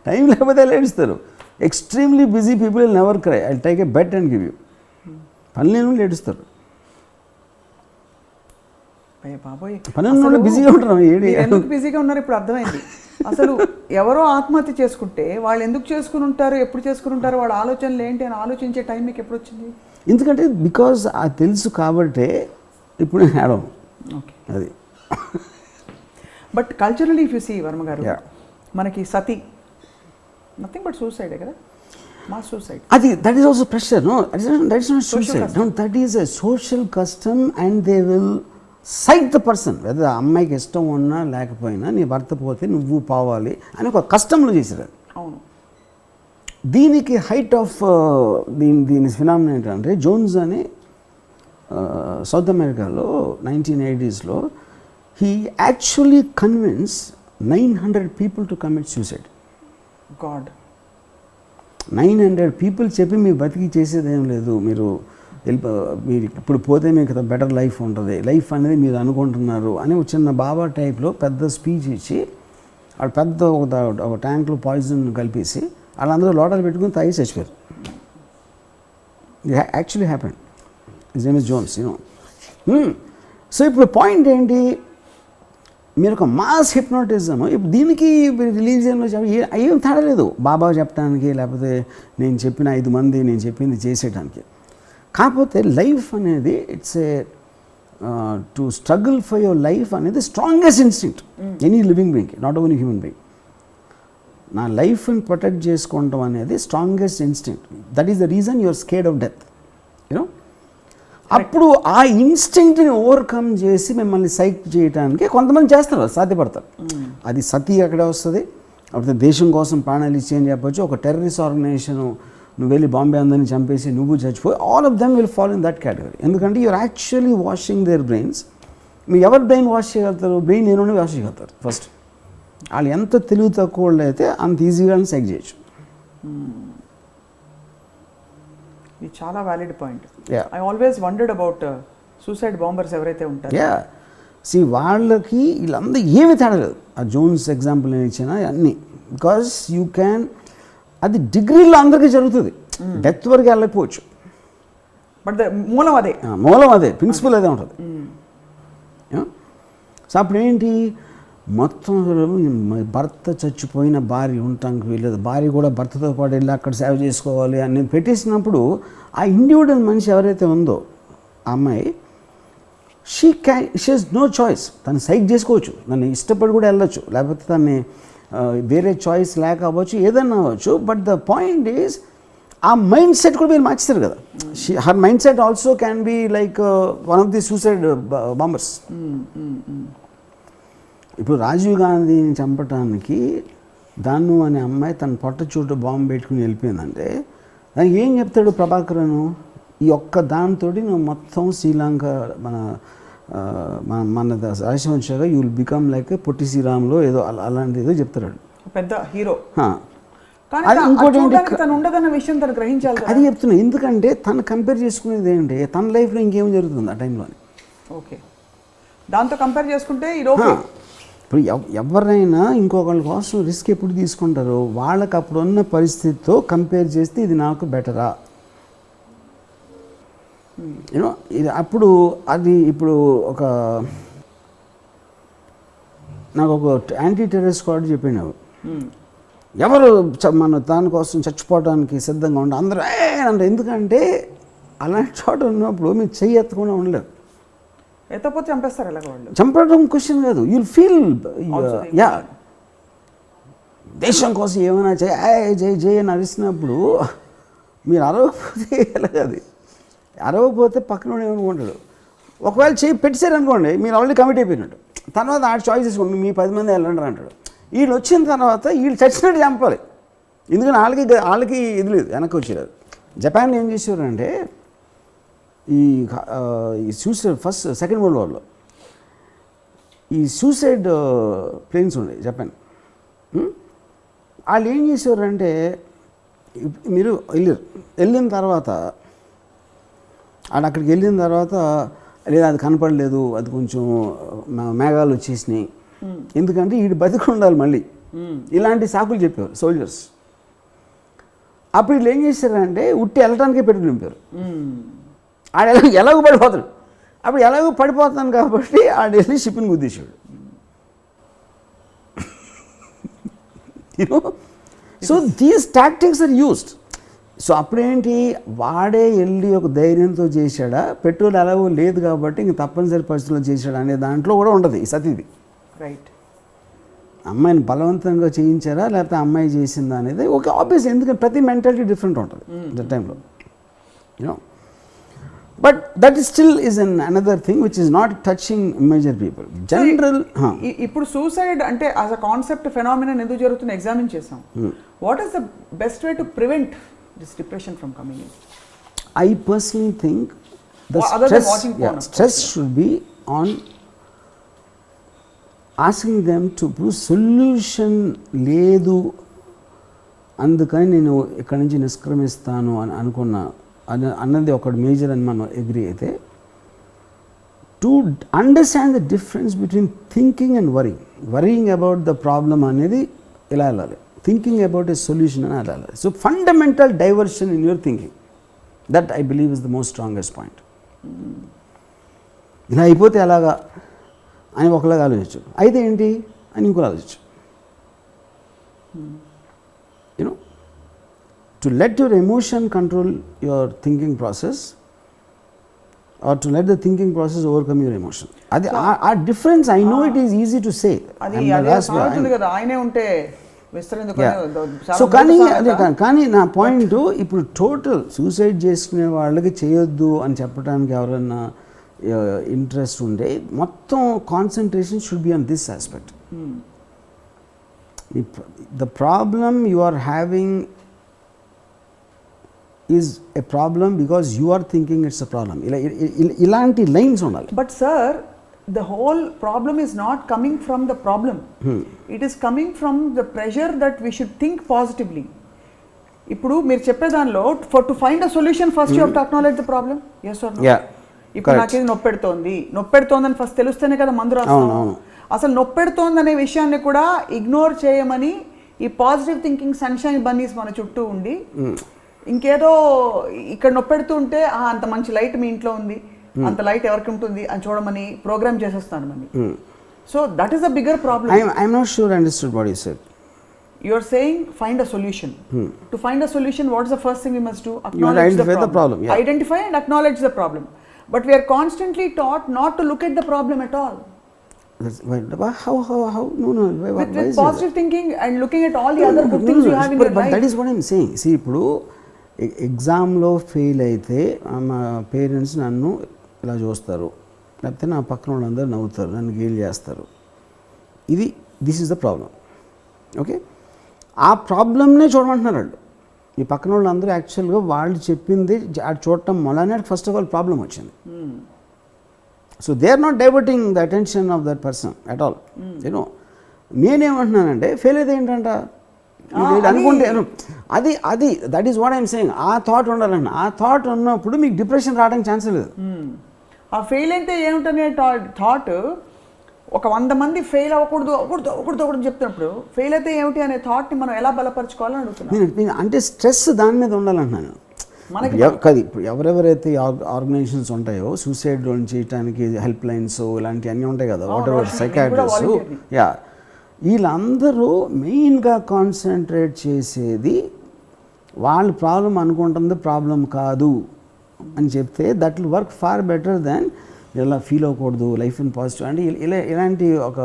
టైం లేకపోతే ఏడుస్తారు. Extremely busy people will never cry. I take a bet and give you. పని లేని వాళ్ళు ఏడుస్తారు. పని ఉన్న వాళ్ళు బిజీగా ఉంటారు. ఎందుకు బిజీగా ఉన్నారు ఇప్పుడు అర్థమైంది. అసలు ఎవరో ఆత్మహత్య చేసుకుంటే వాళ్ళు ఎందుకు చేసుకుని ఉంటారు, ఎప్పుడు చేసుకుని ఉంటారు, వాళ్ళ ఆలోచనలు ఏంటి అని ఆలోచించే టైం మీకు ఎప్పుడు వచ్చింది? ఎందుకంటే బికాజ్ అది తెలుసు కాబట్టే ఇప్పుడు నేను ఆడను. ఓకే, అది. But culturally if you see Varma garu, మనకి సతీ నథింగ్ బట్ సూసైడే కదా, మాస్ సూసైడ్. అది that is also pressure. No, that is not suicide. No, that is a social custom and they will cite the person. Whether అమ్మాయికి ఇష్టం ఉన్నా లేకపోయినా నీ భర్త పోతే నువ్వు పోవాలి అని ఒక కస్టంలో చేశారు. అవును. దీనికి హైట్ ఆఫ్ దీని ఫినామినా ఏంటంటే, జోన్స్ అని సౌత్ అమెరికాలో 1980s he actually convinced 900 people to commit suicide. God. 900 people చెప్పి మీ బతికి చేసేది ఏం లేదు, మీరు మీరు ఇప్పుడు పోతే మీకు బెటర్ లైఫ్ ఉంటుంది, లైఫ్ అనేది మీరు అనుకుంటున్నారు అని ఒక చిన్న బాబా టైప్లో పెద్ద స్పీచ్ ఇచ్చి వాళ్ళు పెద్ద ఒక ట్యాంక్లో పాయిజన్ కలిపేసి వాళ్ళందరూ లోటాలు పెట్టుకుని తాగి చచ్చిపోయారు. Actually happened. His name is Jones, you know. So ఇప్పుడు పాయింట్ ఏంటి, మీరు ఒక మాస్ హిప్నోటిజం ఇప్పుడు దీనికి రిలీజియన్లో ఏం తేడా లేదు. బాబా చెప్పడానికి లేకపోతే నేను చెప్పిన 5 మంది నేను చెప్పింది చేసేయడానికి. కాకపోతే లైఫ్ అనేది it's a to struggle for your life అనేది strongest instinct any living being, not only human being. నా లైఫ్ని ప్రొటెక్ట్ చేసుకోవడం అనేది strongest instinct. That is the reason you're scared of death, you know. అప్పుడు ఆ ఇన్స్టింక్ట్ని ఓవర్కమ్ చేసి మిమ్మల్ని సైక్ చేయడానికి కొంతమంది చేస్తారు, సాధ్యపడతారు. అది సతీ అక్కడే వస్తుంది. అప్పుడు దేశం కోసం ప్రాణాలు ఇచ్చేయని చెప్పొచ్చు. ఒక టెర్రరిస్ట్ ఆర్గనైజేషన్ నువ్వు వెళ్ళి బాంబే అందరిని చంపేసి నువ్వు చచ్చిపోయి, all of them will follow in that category. ఎందుకంటే you're actually washing their brains. మీరు ఎవరి బ్రెయిన్ వాష్ చేయగలుగుతారు? బ్రెయిన్ నేను వాష్ చేయగలుగుతారు ఫస్ట్. వాళ్ళు ఎంత తెలివి తక్కువ వాళ్ళు అయితే అంత ఈజీగా సైక్ చేయొచ్చు. ఇది చాలా valid point. I always wondered about suicide bombers ఎవరైతే ఉంటారో. వాళ్ళకి వీళ్ళందరూ ఏమి తేడా లేదు. ఆ జోన్స్ ఎగ్జాంపుల్ నేను ఇచ్చిన అన్నీ. బికాస్ యూ క్యాన్, అది డిగ్రీలో అందరికీ జరుగుతుంది, డెత్ వరకు వెళ్ళకపోవచ్చు. బట్ మూలం అదే, ప్రిన్సిపల్ అదే ఉంటుంది. సో అప్పుడు ఏంటి, మొత్తం భర్త చచ్చిపోయిన భార్య ఉండటానికి వీలేదు, భార్య కూడా భర్తతో పాటు వెళ్ళి అక్కడ సేవ చేసుకోవాలి అని పెట్టేసినప్పుడు ఆ ఇండివిజువల్ మనిషి ఎవరైతే ఉందో ఆ అమ్మాయి, షీ హెస్ నో చాయిస్. తను సైక్ చేసుకోవచ్చు, నన్ను ఇష్టపడి కూడా వెళ్ళొచ్చు, లేకపోతే తన్ని వేరే చాయిస్ లేక అవ్వచ్చు, ఏదన్నా అవ్వచ్చు. బట్ ద పాయింట్ ఈజ్ ఆ మైండ్ సెట్ కూడా మీరు మార్చారు కదా. Her mind set also can be like one of the suicide bombers. ఇప్పుడు రాజీవ్ గాంధీని చంపడానికి దాన్ని అనే అమ్మాయి తన పొట్ట చుట్టూ బాంబు పెట్టుకుని వెళ్ళిపోయిందంటే దానికి ఏం చెప్తాడు ప్రభాకరను, ఈ ఒక్క దాంతో నువ్వు మొత్తం శ్రీలంక మన రాజవంశగా యూ విల్ బికమ్ లైక్ పొట్టి శ్రీరాములో ఏదో అలాంటి ఏదో చెప్తాడు పెద్ద హీరో. అది ఇంకోటి అది చెప్తున్నా, ఎందుకంటే తను కంపేర్ చేసుకునేది ఏంటి, తన లైఫ్లో ఇంకేం జరుగుతుంది ఆ టైంలో. ఓకే, దాంతో కంపేర్ చేసుకుంటే ఈరోజు ఇప్పుడు ఎవరైనా ఇంకొకళ్ళ కోసం రిస్క్ ఎప్పుడు తీసుకుంటారో వాళ్ళకి అప్పుడు ఉన్న పరిస్థితితో కంపేర్ చేస్తే ఇది నాకు బెటరా, యూనో. ఇది అప్పుడు అది ఇప్పుడు ఒక నాకు ఒక యాంటీ టెర్రరిస్ట్ స్క్వాడ్ చెప్పాను, ఎవరు మన దానికోసం చచ్చిపోవడానికి సిద్ధంగా ఉండే అందరూ అంటే, ఎందుకంటే అలాంటి చోట ఉన్నప్పుడు మీరు చెయ్యి ఎత్తకుండా ఉండలేరు. ఎత్తపోతే చంపేస్తారు ఎలాగ వాళ్ళు. చంపడం క్వశ్చన్ కాదు, యుల్ ఫీల్ దేశం కోసం ఏమైనా జై జై అని అరిసినప్పుడు మీరు అరవకపోతే ఎలాగది, అరవకపోతే పక్కన ఏమనుకుంటాడు. ఒకవేళ చేయి పెట్టారనుకోండి మీరు ఆల్రెడీ కమిట్ అయిపోయినట్టు. తర్వాత ఆ చాయిస్ తీసుకోండి, మీ 10 మంది వెళ్ళండి అంటాడు. వీళ్ళు వచ్చిన తర్వాత వీళ్ళు చచ్చినట్టు చంపాలి, ఎందుకంటే వాళ్ళకి ఇది లేదు, వెనక్కి వచ్చేది. జపాన్ ఏం చేసేవారంటే ఈ సూసైడ్ సెకండ్ వరల్డ్ వార్లో ఈ సూసైడ్ ప్లేన్స్ ఉండే జపాన్. వాళ్ళు ఏం చేసేవారంటే మీరు వెళ్ళిన తర్వాత అక్కడికి వెళ్ళిన తర్వాత లేదా అది కనపడలేదు, అది కొంచెం మేఘాలు వచ్చేసినాయి, ఎందుకంటే వీడు బతికి ఉండాలి మళ్ళీ, ఇలాంటి సాకులు చెప్పేవారు సోల్జర్స్. అప్పుడు వీళ్ళు ఏం చేశారంటే ఉట్టి వెళ్ళటానికే పెట్టుకుని నింపారు. ఆడ ఎలాగో పడిపోతాడు, అప్పుడు ఎలాగో పడిపోతాను కాబట్టి ఆడ వెళ్ళి షిప్ని గుద్దేశాడు. So these tactics are used. So అప్పుడేంటి, వాడే వెళ్ళి ఒక ధైర్యంతో చేశాడా, పెట్రోల్ ఎలాగో లేదు కాబట్టి ఇంక తప్పనిసరి పరిస్థితుల్లో చేశాడా అనే దాంట్లో కూడా ఉంటుంది ఈ సతీది. రైట్, అమ్మాయిని బలవంతంగా చేయించారా లేకపోతే అమ్మాయి చేసిందా అనేది ఒక ఆబ్వియస్, ఎందుకంటే ప్రతి మెంటాలిటీ డిఫరెంట్ ఉంటుంది ద టైంలో, you know. But that still is another thing which is not touching major people general. ఇప్పుడు సూసైడ్ అంటే యాజ్ అ కాన్సెప్ట్ ఫెనామినన్ ఎందుకు జరుగుతుంది ఎగ్జామిన్ చేసాం. What is the best way to prevent this depression from coming in? I personally think the stress should be on asking them to ఇప్పుడు solution లేదు అందుకని నేను ఇక్కడి నుంచి నిష్క్రమిస్తాను అని అనుకున్న అన్నది ఒకటి మేజర్ అని మనం అగ్రీ అయితే, to understand the difference between thinking and worrying about the problem అనేది ఎలా వెళ్ళాలి, థింకింగ్ అబౌట్ ఎ సొల్యూషన్ అని ఎలా వెళ్ళాలి. So fundamental diversion in your thinking, that I believe is the most strongest point. ఇలా అయిపోతే ఎలాగా అని ఒకలాగా ఆలోచించు, అయితే ఏంటి అని ఇంకోలా ఆలోచించు. You know, to let your emotion control your thinking process or to let the thinking process overcome your emotion. అది ఆ difference I know it is easy to say. ఆయనే ఉంటే సో కానీ నా పాయింట్ ఇప్పుడు టోటల్ సూసైడ్ చేసుకునే వాళ్ళకి చేయొద్దు అని చెప్పడానికి ఎవరన్నా ఇంట్రెస్ట్ ఉంటే మొత్తం concentration should be on this aspect. The problem you are having is a problem because you are thinking it's a problem. ఇలాంటి లైన్స్ ఉండాలి. But sir, the whole problem is not coming from the problem. It is coming from the pressure that we should think positively. ఇప్పుడు మీరు చెప్పే దానిలో to find a solution first you have to acknowledge the problem. Yes or no? Yeah. ఇప్పుడు నాకేది నొప్పెడుతోందని first తెలుస్తేనే కదా మందు రాస్తాం. అసలు నొప్పెడుతోంది అనే విషయాన్ని కూడా ఇగ్నోర్ చేయమని ఈ పాజిటివ్ థింకింగ్ సన్షైన్ బన్నీస్ మన చుట్టూ ఉండి ఇంకేదో ఇక్కడ నొప్పెడుతూ ఉంటే అంత మంచి లైట్ మీ ఇంట్లో ఉంది, అంత లైట్ ఎవరికి ఉంటుంది అని చూడమని ప్రోగ్రామ్ చేసేస్తాను మని. So that is a bigger problem. I'm not sure I understood what you said. You are saying find a solution. To find a solution, what is the first thing we must do? Acknowledge the problem. Yeah. Identify and acknowledge the problem. But we are constantly taught not to look at the problem at all. How? No. With positive thinking and looking at all the other good things you have in your life. But that is what I'm saying. See, ఇప్పుడు ఎగ్జామ్లో fail అయితే మా parents నన్ను ఇలా చూస్తారు, లేకపోతే నా పక్కన వాళ్ళందరూ నవ్వుతారు, నన్ను గేల్ చేస్తారు. This is the problem. Okay, ఆ ప్రాబ్లమ్నే చూడమంటున్నారు వాళ్ళు. ఈ పక్కన వాళ్ళందరూ యాక్చువల్గా వాళ్ళు చెప్పింది అది చూడటం వల్లనే ఫస్ట్ ఆఫ్ ఆల్ ప్రాబ్లం వచ్చింది. So they are not diverting the attention of that person at all. You know, నేనేమంటున్నానంటే ఫెయిల్ అయితే ఏంటంట అనుకుంటే అది that is what I'm saying. ఆ థాట్ ఉండాలండి. ఆ థాట్ ఉన్నప్పుడు మీకు డిప్రెషన్ రావడానికి ఛాన్స్ లేదు. ఆ ఫెయిల్ అయితే ఏమిటనే థాట్ ఒక 100 మంది ఫెయిల్ అవ్వకూడదు చెప్తున్నప్పుడు ఫెయిల్ అయితే ఏమిటి అనే థాట్ని మనం ఎలా బలపరచుకోవాలని అడుగుతున్నాను. అంటే స్ట్రెస్ దాని మీద ఉండాలంటున్నాను. కాదు, ఇప్పుడు ఎవరెవరైతే ఆర్గనైజేషన్స్ ఉంటాయో సూసైడ్ చేయడానికి హెల్ప్ లైన్స్ ఇలాంటివి అన్నీ ఉంటాయి కదా, వాట్ ఎవర్ సైకాట్రిస్ట్, వీళ్ళందరూ మెయిన్గా కాన్సన్ట్రేట్ చేసేది వాళ్ళ ప్రాబ్లం అనుకుంటుంది ప్రాబ్లం కాదు అని చెప్తే that will work far better than ఇలా ఫీల్ అవ్వకూడదు, లైఫ్ ఇన్ పాజిటివ్ అంటే ఇలాంటి ఒక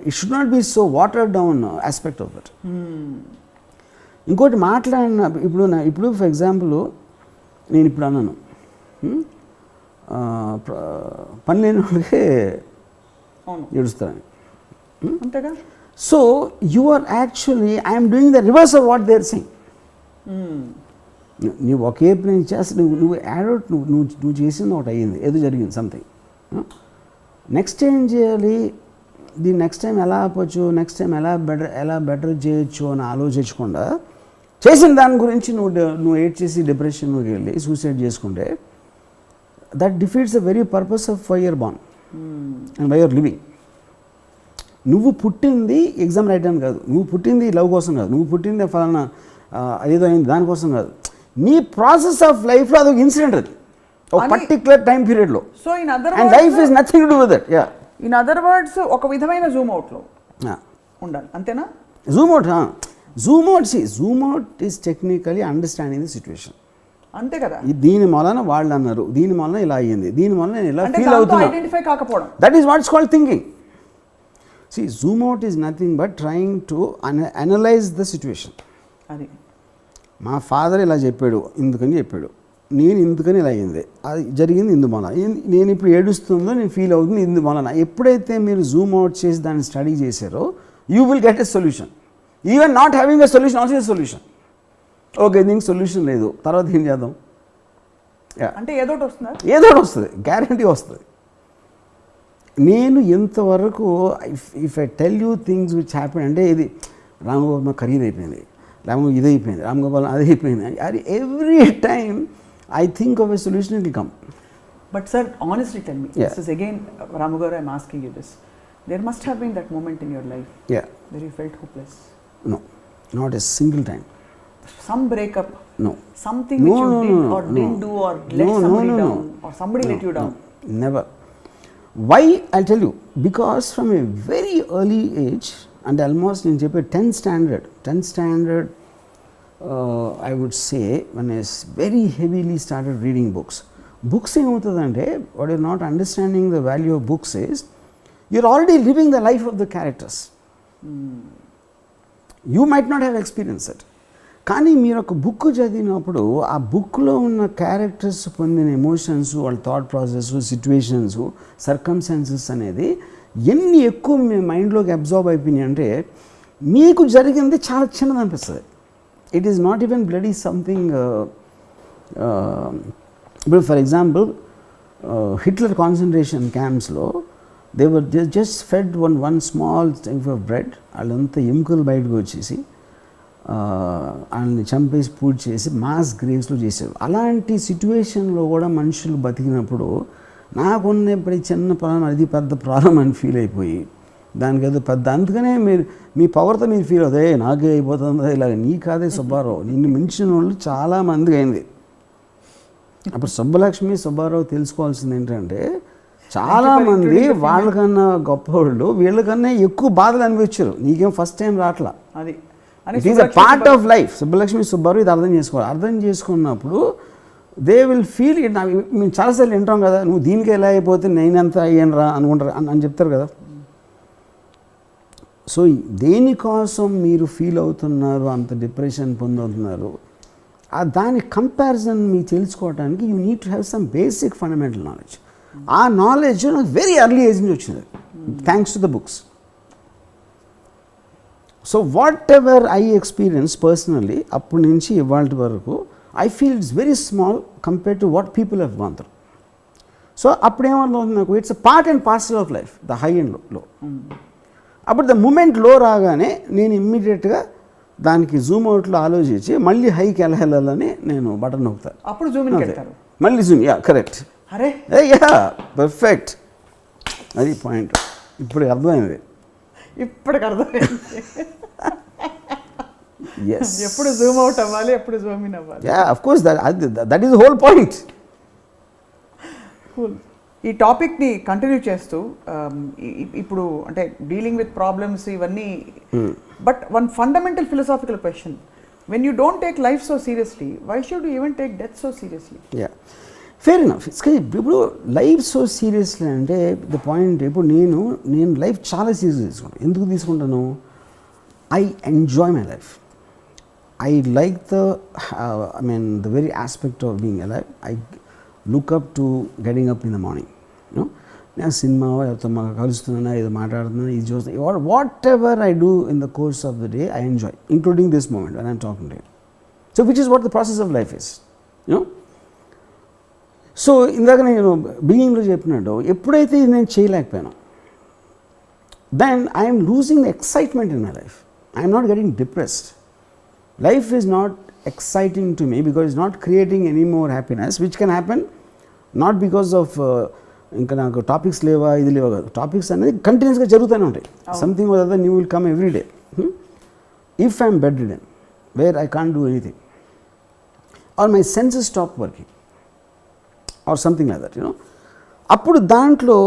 it should not be so water down aspect of that. ఇంకోటి మాట్లాడిన ఇప్పుడు ఫర్ ఎగ్జాంపుల్ నేను ఇప్పుడు అన్నాను పని లేని వాళ్ళకే ఏడుస్తాను. So you are actually I'm doing the reverse of what they are saying. నువ్వు ఒకే పని చేస్తే నువ్వు యాడౌట్ నువ్వు చేసింది ఒకటి అయ్యింది, ఏదో జరిగింది సంథింగ్. నెక్స్ట్ ఏం చేయాలి, దీన్ని నెక్స్ట్ టైం ఎలా ఆపచ్చు, నెక్స్ట్ టైం ఎలా బెటర్ చేయొచ్చు అని ఆలోచించకుండా చేసిన దాని గురించి నువ్వు ఏడ్ చేసి డిప్రెషన్లోకి వెళ్ళి సూసైడ్ చేసుకుంటే that defeats the very purpose of why you're born and why you're living. నువ్వు పుట్టింది ఎగ్జామ్ రాయడానికి కాదు, నువ్వు పుట్టింది లవ్ కోసం కాదు, నువ్వు పుట్టింది ఫలానా అదేదో అయింది దానికోసం కాదు. నీ ప్రాసెస్ ఆఫ్ లైఫ్లో అదొక ఇన్సిడెంట్, అది ఒక పర్టిక్యులర్ టైం పీరియడ్లో. So in other and life is nothing to do with that. In other words ఒక విధమైన జూమ్ అవుట్లో ఉండాలి, అంతేనా? Zoom out is technically understanding the situation. అంతే కదా. దీని వలన వాళ్ళు అన్నారు, దీని వలన ఇలా అయ్యింది, దీని వలన నేను ఇలా ఫీల్ అవుతున్నా, ఐడెంటిఫై కాకపోవడం, that is watts called thinking. See, zoom out is nothing but trying to analyze the situation. అది మా ఫాదర్ ఇలా చెప్పాడు, ఇందుకని చెప్పాడు, నేను ఇందుకని ఇలా అయ్యింది, అది జరిగింది ఇందువలన, నేను ఇప్పుడు ఏడుస్తుందో నేను ఫీల్ అవుతుంది ఇందువలన. ఎప్పుడైతే మీరు జూమ్ అవుట్ చేసి దాన్ని స్టడీ చేశారో you will get a solution. Even not having a solution also a solution. Okay, దీనికి సొల్యూషన్ లేదు, తర్వాత ఏం చేద్దాం అంటే ఏదోటి వస్తుంది, గ్యారంటీ వస్తుంది. నేను ఎంతవరకు if I tell you things which happen అంటే ఇది రాముబాబు ఖరీదు అయిపోయింది, రాము ఇది అయిపోయింది, రామ్ గోపాల్ అది అయిపోయింది. అది every time I think of a solution, it will come. But sir, honestly tell me, Yeah. this is again, Ramu garu, I'm asking you this. There must have been that moment in your life where you felt hopeless. No, not a single time. Some breakup, No. something which you did or didn't do or let somebody down or somebody let you down. Never. Why? I'll tell you. Because from a very early age, and almost in 10th standard, I would say, when I very heavily started reading books. Books ఏమవుతుందంటే, what you're not understanding the value of books is, you're already living the life of the characters. You might not have experienced it. కానీ మీరు ఒక book చదివినప్పుడు ఆ బుక్లో ఉన్న characters పొందిన emotions, వాళ్ళ థాట్ ప్రాసెస్, సిచ్యువేషన్స్, సర్కమ్స్టాన్సెస్ అనేది ఎన్ని ఎక్కువ మీ మైండ్లోకి అబ్జార్బ్ అయిపోయినాయి అంటే మీకు జరిగింది చాలా చిన్నది అనిపిస్తుంది. It is not even bloody something. But for example, Hitler concentration camps lo, they were just fed one small type of bread. Alanta emkulu bayitku vachesi వాళ్ళని చంపేసి పూజ చేసి మాస్ గ్రేవ్స్లో చేశారు. అలాంటి సిచ్యువేషన్లో కూడా మనుషులు బతికినప్పుడు నాకున్న ఇప్పుడు చిన్న ప్రాబ్లం అది పెద్ద ప్రాబ్లం అని ఫీల్ అయిపోయి దానికి ఏదో పెద్ద, అందుకనే మీరు మీ పవర్తో మీరు ఫీల్ అవుతాయి నాకే అయిపోతుంది ఇలాగ. నీ కాదే సుబ్బారావు, నిన్ను మించిన వాళ్ళు చాలామంది అయింది. అప్పుడు సుబ్బారావు తెలుసుకోవాల్సింది ఏంటంటే చాలామంది వాళ్ళకన్నా గొప్పవాళ్ళు వీళ్ళకన్నా ఎక్కువ బాధలు అనిపించారు. నీకేం ఫస్ట్ టైం రావట్లా, it is a part of life. Subbarao ఇది అర్థం చేసుకోవాలి. అర్థం చేసుకున్నప్పుడు దే విల్ ఫీల్ ఇట్. మేము చాలాసార్లు వింటాం కదా, నువ్వు దీనికి ఎలా అయిపోతే నేనెంత అయ్యాను రా అనుకుంటారు అని చెప్తారు కదా. సో దేనికోసం మీరు ఫీల్ అవుతున్నారు, అంత డిప్రెషన్ పొందుతున్నారు, దాని కంపారిజన్ మీకు తెలుసుకోవడానికి you need to have some basic fundamental knowledge. ఆ నాలెడ్జ్ నాకు వెరీ ఎర్లీ ఏజ్ నుంచి వచ్చింది, thanks to the books. So whatever I experience personally అప్పటి నుంచి ఇవాళ వరకు I feel it's very small compare to what people have gone through. So అప్పుడేమవుతుంది నాకు, it's a part and parcel of life, the high and low. అప్పుడు the moment లో రాగానే నేను ఇమ్మీడియట్గా దానికి జూమ్ అవుట్లో ఆలోచించి మళ్ళీ హైకి ఎలా వెళ్ళాలని నేను బటన్ నొక్కుతాను. అప్పుడు జూమ్ మళ్ళీ జూమ్, యా కరెక్ట్, అరే యా పర్ఫెక్ట్, అది పాయింట్. ఇప్పుడు అర్థమైంది, ఇప్పటికి అర్థమైంది. ఎప్పుడు జూమ్ అవుట్ అవ్వాలి, ఎప్పుడు జూమ్ ఇన్ అవ్వాలి. Yeah of course, that is the whole point. Cool. ఈ టాపిక్ని కంటిన్యూ చేస్తూ ఇప్పుడు అంటే డీలింగ్ విత్ ప్రాబ్లమ్స్ ఇవన్నీ, but one fundamental philosophical question, when you don't take life so seriously, why should you even take death so seriously? Yeah fair enough. ఇప్పుడు life so seriously అంటే the point, ఇప్పుడు నేను life చాలా serious తీసుకుంటాను. ఎందుకు తీసుకుంటాను? I enjoy my life. I like the very aspect of being alive. I look up to getting up in the morning. నేను cinema ఎవరితో కలుస్తున్నా, ఏదో మాట్లాడుతున్నా, ఇది చూస్తున్నా, whatever I do in the course of the day I enjoy, including this moment when I'm talking to you. So which is what the process of life is. So ఇందాక నేను బిగినింగ్లో చెప్పినట్టు ఎప్పుడైతే నేను చేయలేకపోయాను, then I'm losing the excitement in my life. I'm not getting depressed. Life is not exciting to me because it's not creating any more happiness, which can happen not because of ఇంకా నాకు topics లేవా ఇది లేవా కాదు. Topics అనేది కంటిన్యూస్గా జరుగుతూనే ఉంటాయి. Something or other new will come every day. If I'm bed ridden where I can't do anything or my senses stop working or something like that, అప్పుడు దాంట్లో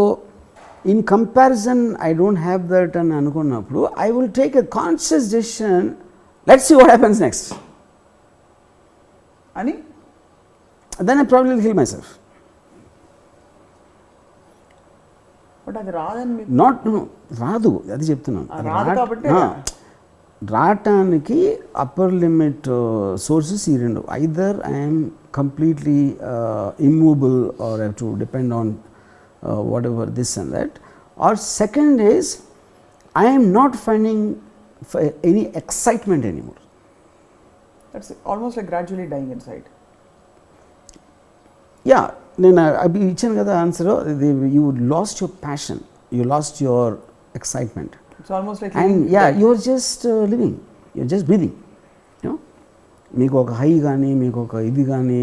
in comparison I don't have that అని అనుకున్నప్పుడు I will take a conscious decision, let's see what happens next. Ani? Then I probably will kill myself. But అది రాదని రాదు, అది చెప్తున్నాను. రాదు కాబట్టి రావటానికి అప్పర్ లిమిట్ సోర్సెస్ ఈ రెండు. Either I'm completely immovable or have to depend on whatever this and that, or second is I'm not finding for any excitement anymore. That's almost like gradually dying inside. Yeah, నేను అవి ఇచ్చాను కదా answer. You lost your passion, you lost your excitement. It's almost like and yeah, you're just living, you're just breathing, మీకు ఒక high కానీ మీకు ఒక ఇది కానీ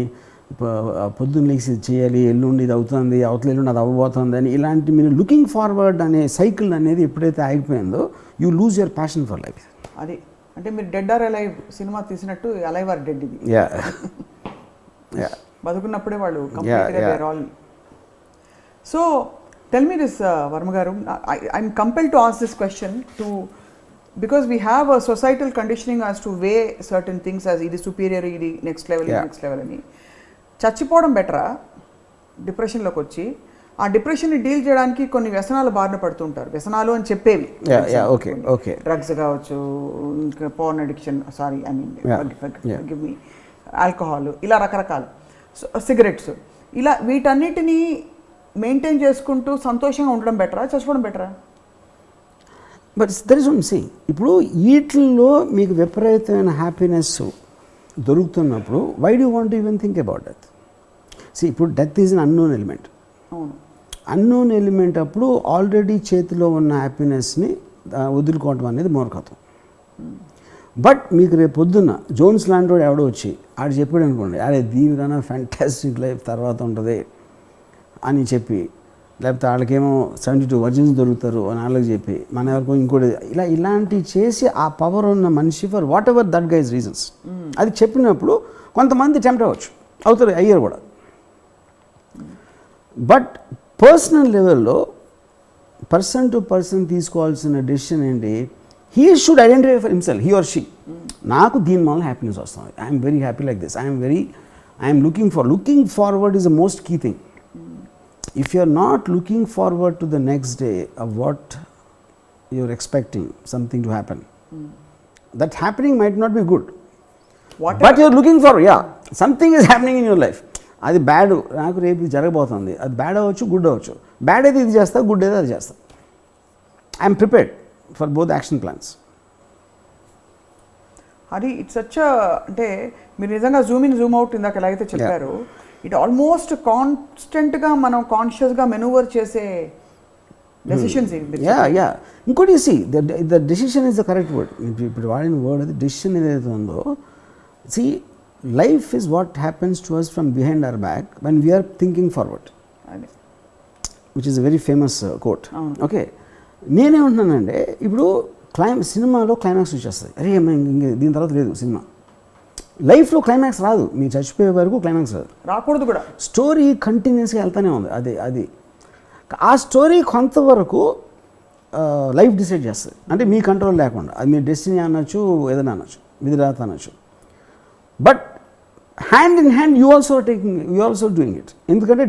పొద్దున్న లేచి ఇది చేయాలి, ఎల్లుండి ఇది అవుతుంది, అవతల ఎల్లుండి అది అవ్వబోతుంది అని ఇలాంటి మీరు లుకింగ్ ఫార్వర్డ్ అనే సైకిల్ అనేది ఎప్పుడైతే ఆగిపోయిందో you lose your passion for life. అది అంటే మీరు డెడ్ ఆర్ అలైవ్ సినిమా తీసినట్టు అలైవ్ ఆర్ డెడ్ ఇది. బతుకున్నప్పుడే వాళ్ళు కంప్లీట్గా they are all. So tell me this Varma garu, I'm compelled to ask this question to because we have a societal conditioning as to weigh certain things as ఇది superior, ఇది next level, next level అని. చచ్చిపోవడం బెటరా డిప్రెషన్లోకి వచ్చి? ఆ డిప్రెషన్ని deal చేయడానికి కొన్ని వ్యసనాలు బారిన పడుతుంటారు. వ్యసనాలు అని చెప్పేవి డ్రగ్స్ కావచ్చు, ఇంకా porn addiction, sorry I mean give me alcohol, ఇలా రకరకాలు, సిగరెట్స్, ఇలా వీటన్నిటినీ మెయింటైన్ చేసుకుంటూ సంతోషంగా ఉండడం బెటరా, చచ్చిపోవడం బెటరా? But that is one see, ఇప్పుడు వీటిల్లో మీకు విపరీతమైన హ్యాపీనెస్ దొరుకుతున్నప్పుడు why do want even think about death? See ఇప్పుడు death is an unknown element. Unknown element అప్పుడు ఆల్రెడీ చేతిలో ఉన్న హ్యాపీనెస్ని వదులుకోవటం అనేది మూర్ఖత్వం. బట్ మీకు రేపు పొద్దున్న జోన్స్ లాంటి వాడు ఎవడో వచ్చి ఆడు చెప్పాడు అనుకోండి, అరే దీనికన్నా ఫ్యాంటాస్టిక్ లైఫ్ తర్వాత ఉంటుంది అని చెప్పి, లేకపోతే వాళ్ళకేమో 72 వర్జిన్స్ దొరుకుతారు అని వాళ్ళకి చెప్పి, మన ఎవరికో ఇంకోటి ఇలాంటివి చేసి ఆ పవర్ ఉన్న మనిషి for whatever that guy's reasons అది చెప్పినప్పుడు కొంతమంది టెంప్ట్ అవ్వచ్చు, అవుతారు, అయ్యారు కూడా. బట్ పర్సనల్ లెవెల్లో పర్సన్ టు పర్సన్ తీసుకోవాల్సిన డెసిషన్ ఏంటి? He should identify for himself, he or she. నాకు దీని వల్ల హ్యాపీనెస్ వస్తుంది, I'm very happy like this, I'm looking forward is the most key thing. If you are not looking forward to the next day of what you are expecting something to happen, that happening might not be good. But you are looking for, something is happening in your life. అది bad, నాకు రేపు ఇది జరగబోతుంది, అది bad అవ్వచ్చు, good అవ్వచ్చు. Bad అయితే ఇది చేస్తా, గుడ్ అయితే అది చేస్తా. I'm prepared for both action plans. అది ఇట్స్ సచ్ అంటే మీరు నిజంగా జూమ్ ఇన్ జూమ్ అవుట్ ఇందాక ఎలా అయితే చెప్పారు, ఇట్ ఆల్మోస్ట్ కాన్స్టెంట్గా మనం కాన్షియస్గా మెనూవర్ చేసే డెసిషన్స్. ఇంకోటి see the decision is the correct word. ఇప్పుడు వాడిన వర్డ్ అది డెసిషన్ ఏదైతే ఉందో, see life is what happens to us from behind our back when we're thinking forward, which is a very famous quote. Okay, నేనేమంటున్నానంటే ఇప్పుడు సినిమాలో climax వచ్చేస్తుంది, అరే ఇంక దీని తర్వాత లేదు సినిమా. లైఫ్లో క్లైమాక్స్ రాదు, మీరు చచ్చిపోయే వరకు క్లైమాక్స్ రాదు, రాకూడదు కూడా. స్టోరీ కంటిన్యూస్గా వెళ్తూనే ఉంది. అది ఆ స్టోరీ కొంతవరకు లైఫ్ డిసైడ్ చేస్తుంది, అంటే మీ కంట్రోల్ లేకుండా. అది మీరు డెస్టినీ అనొచ్చు, ఏదైనా అనొచ్చు, విధిరాత అనొచ్చు. But hand in hand you also doing it. ఎందుకంటే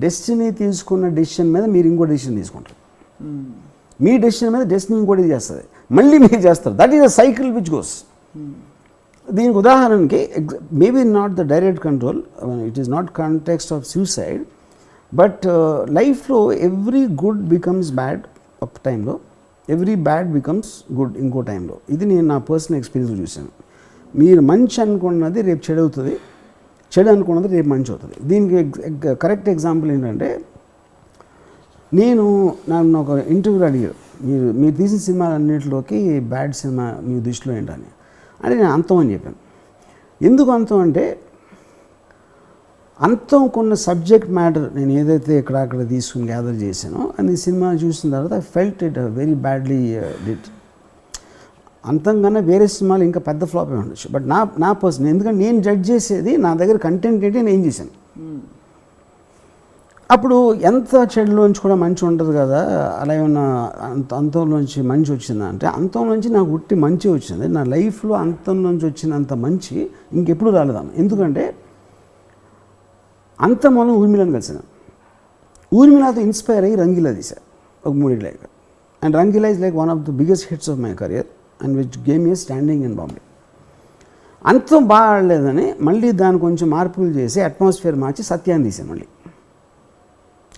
డెస్టినీ తీసుకున్న డెసిషన్ మీద మీరు ఇంకో డెసిషన్ తీసుకుంటారు, మీ డెసిషన్ మీద డెస్టినీ ఇంకోటి చేస్తుంది, మళ్ళీ మీరు చేస్తారు. That is a cycle which goes. దీనికి ఉదాహరణకి maybe not the direct control, it is not context of suicide, but లైఫ్లో ఎవ్రీ గుడ్ బికమ్స్ బ్యాడ్ ఒక టైంలో, ఎవ్రీ బ్యాడ్ బికమ్స్ గుడ్ ఇంకో టైంలో. ఇది నేను నా పర్సనల్ ఎక్స్పీరియన్స్ చూశాను. మీరు మంచి అనుకున్నది రేపు చెడు అవుతుంది, చెడు అనుకున్నది రేపు మంచి అవుతుంది. దీనికి కరెక్ట్ ఎగ్జాంపుల్ ఏంటంటే, నన్ను ఒక ఇంటర్వ్యూలో అడిగారు, మీరు తీసిన సినిమాలన్నింటిలోకి బ్యాడ్ సినిమా మీ దృష్టిలో ఏంటని. అంటే నేను అంతం అని చెప్పాను. ఎందుకు అంతం అంటే, అంతం కొన్న సబ్జెక్ట్ మ్యాటర్ నేను ఏదైతే అక్కడ తీసుకుని గ్యాదర్ చేశానో అది సినిమా చూసిన తర్వాత I felt it very badly did. అంతం కన్నా వేరే సినిమాలు ఇంకా పెద్ద ఫ్లాప్ అయి ఉండొచ్చు, బట్ నా పర్సన్, ఎందుకంటే నేను జడ్జ్ చేసేది నా దగ్గర కంటెంట్ ఏంటి నేను ఏం చేశాను. అప్పుడు ఎంత చెడులోంచి కూడా మంచి ఉంటుంది కదా, అలా ఏమన్నా అంతంలోంచి మంచి వచ్చిందా అంటే, అంతంలోంచి నాకు ఉట్టి మంచి వచ్చింది. నా లైఫ్లో అంతంలోంచి వచ్చినంత మంచి ఇంకెప్పుడు రాలేదాను. ఎందుకంటే అంతం వల్ల ఊర్మిళని కలిసాను, ఊర్మిళతో ఇన్స్పైర్ అయ్యి రంగీలా తీశాను ఒక 3 ఏళ్ళ. And Rangeela is like one of the biggest hits of my career and which game me standing in Bombay. అంతం బాగా ఆడలేదని మళ్ళీ దాన్ని కొంచెం మార్పులు చేసి అట్మాస్ఫియర్ మార్చి సత్యాన్ని తీశాను. మళ్ళీ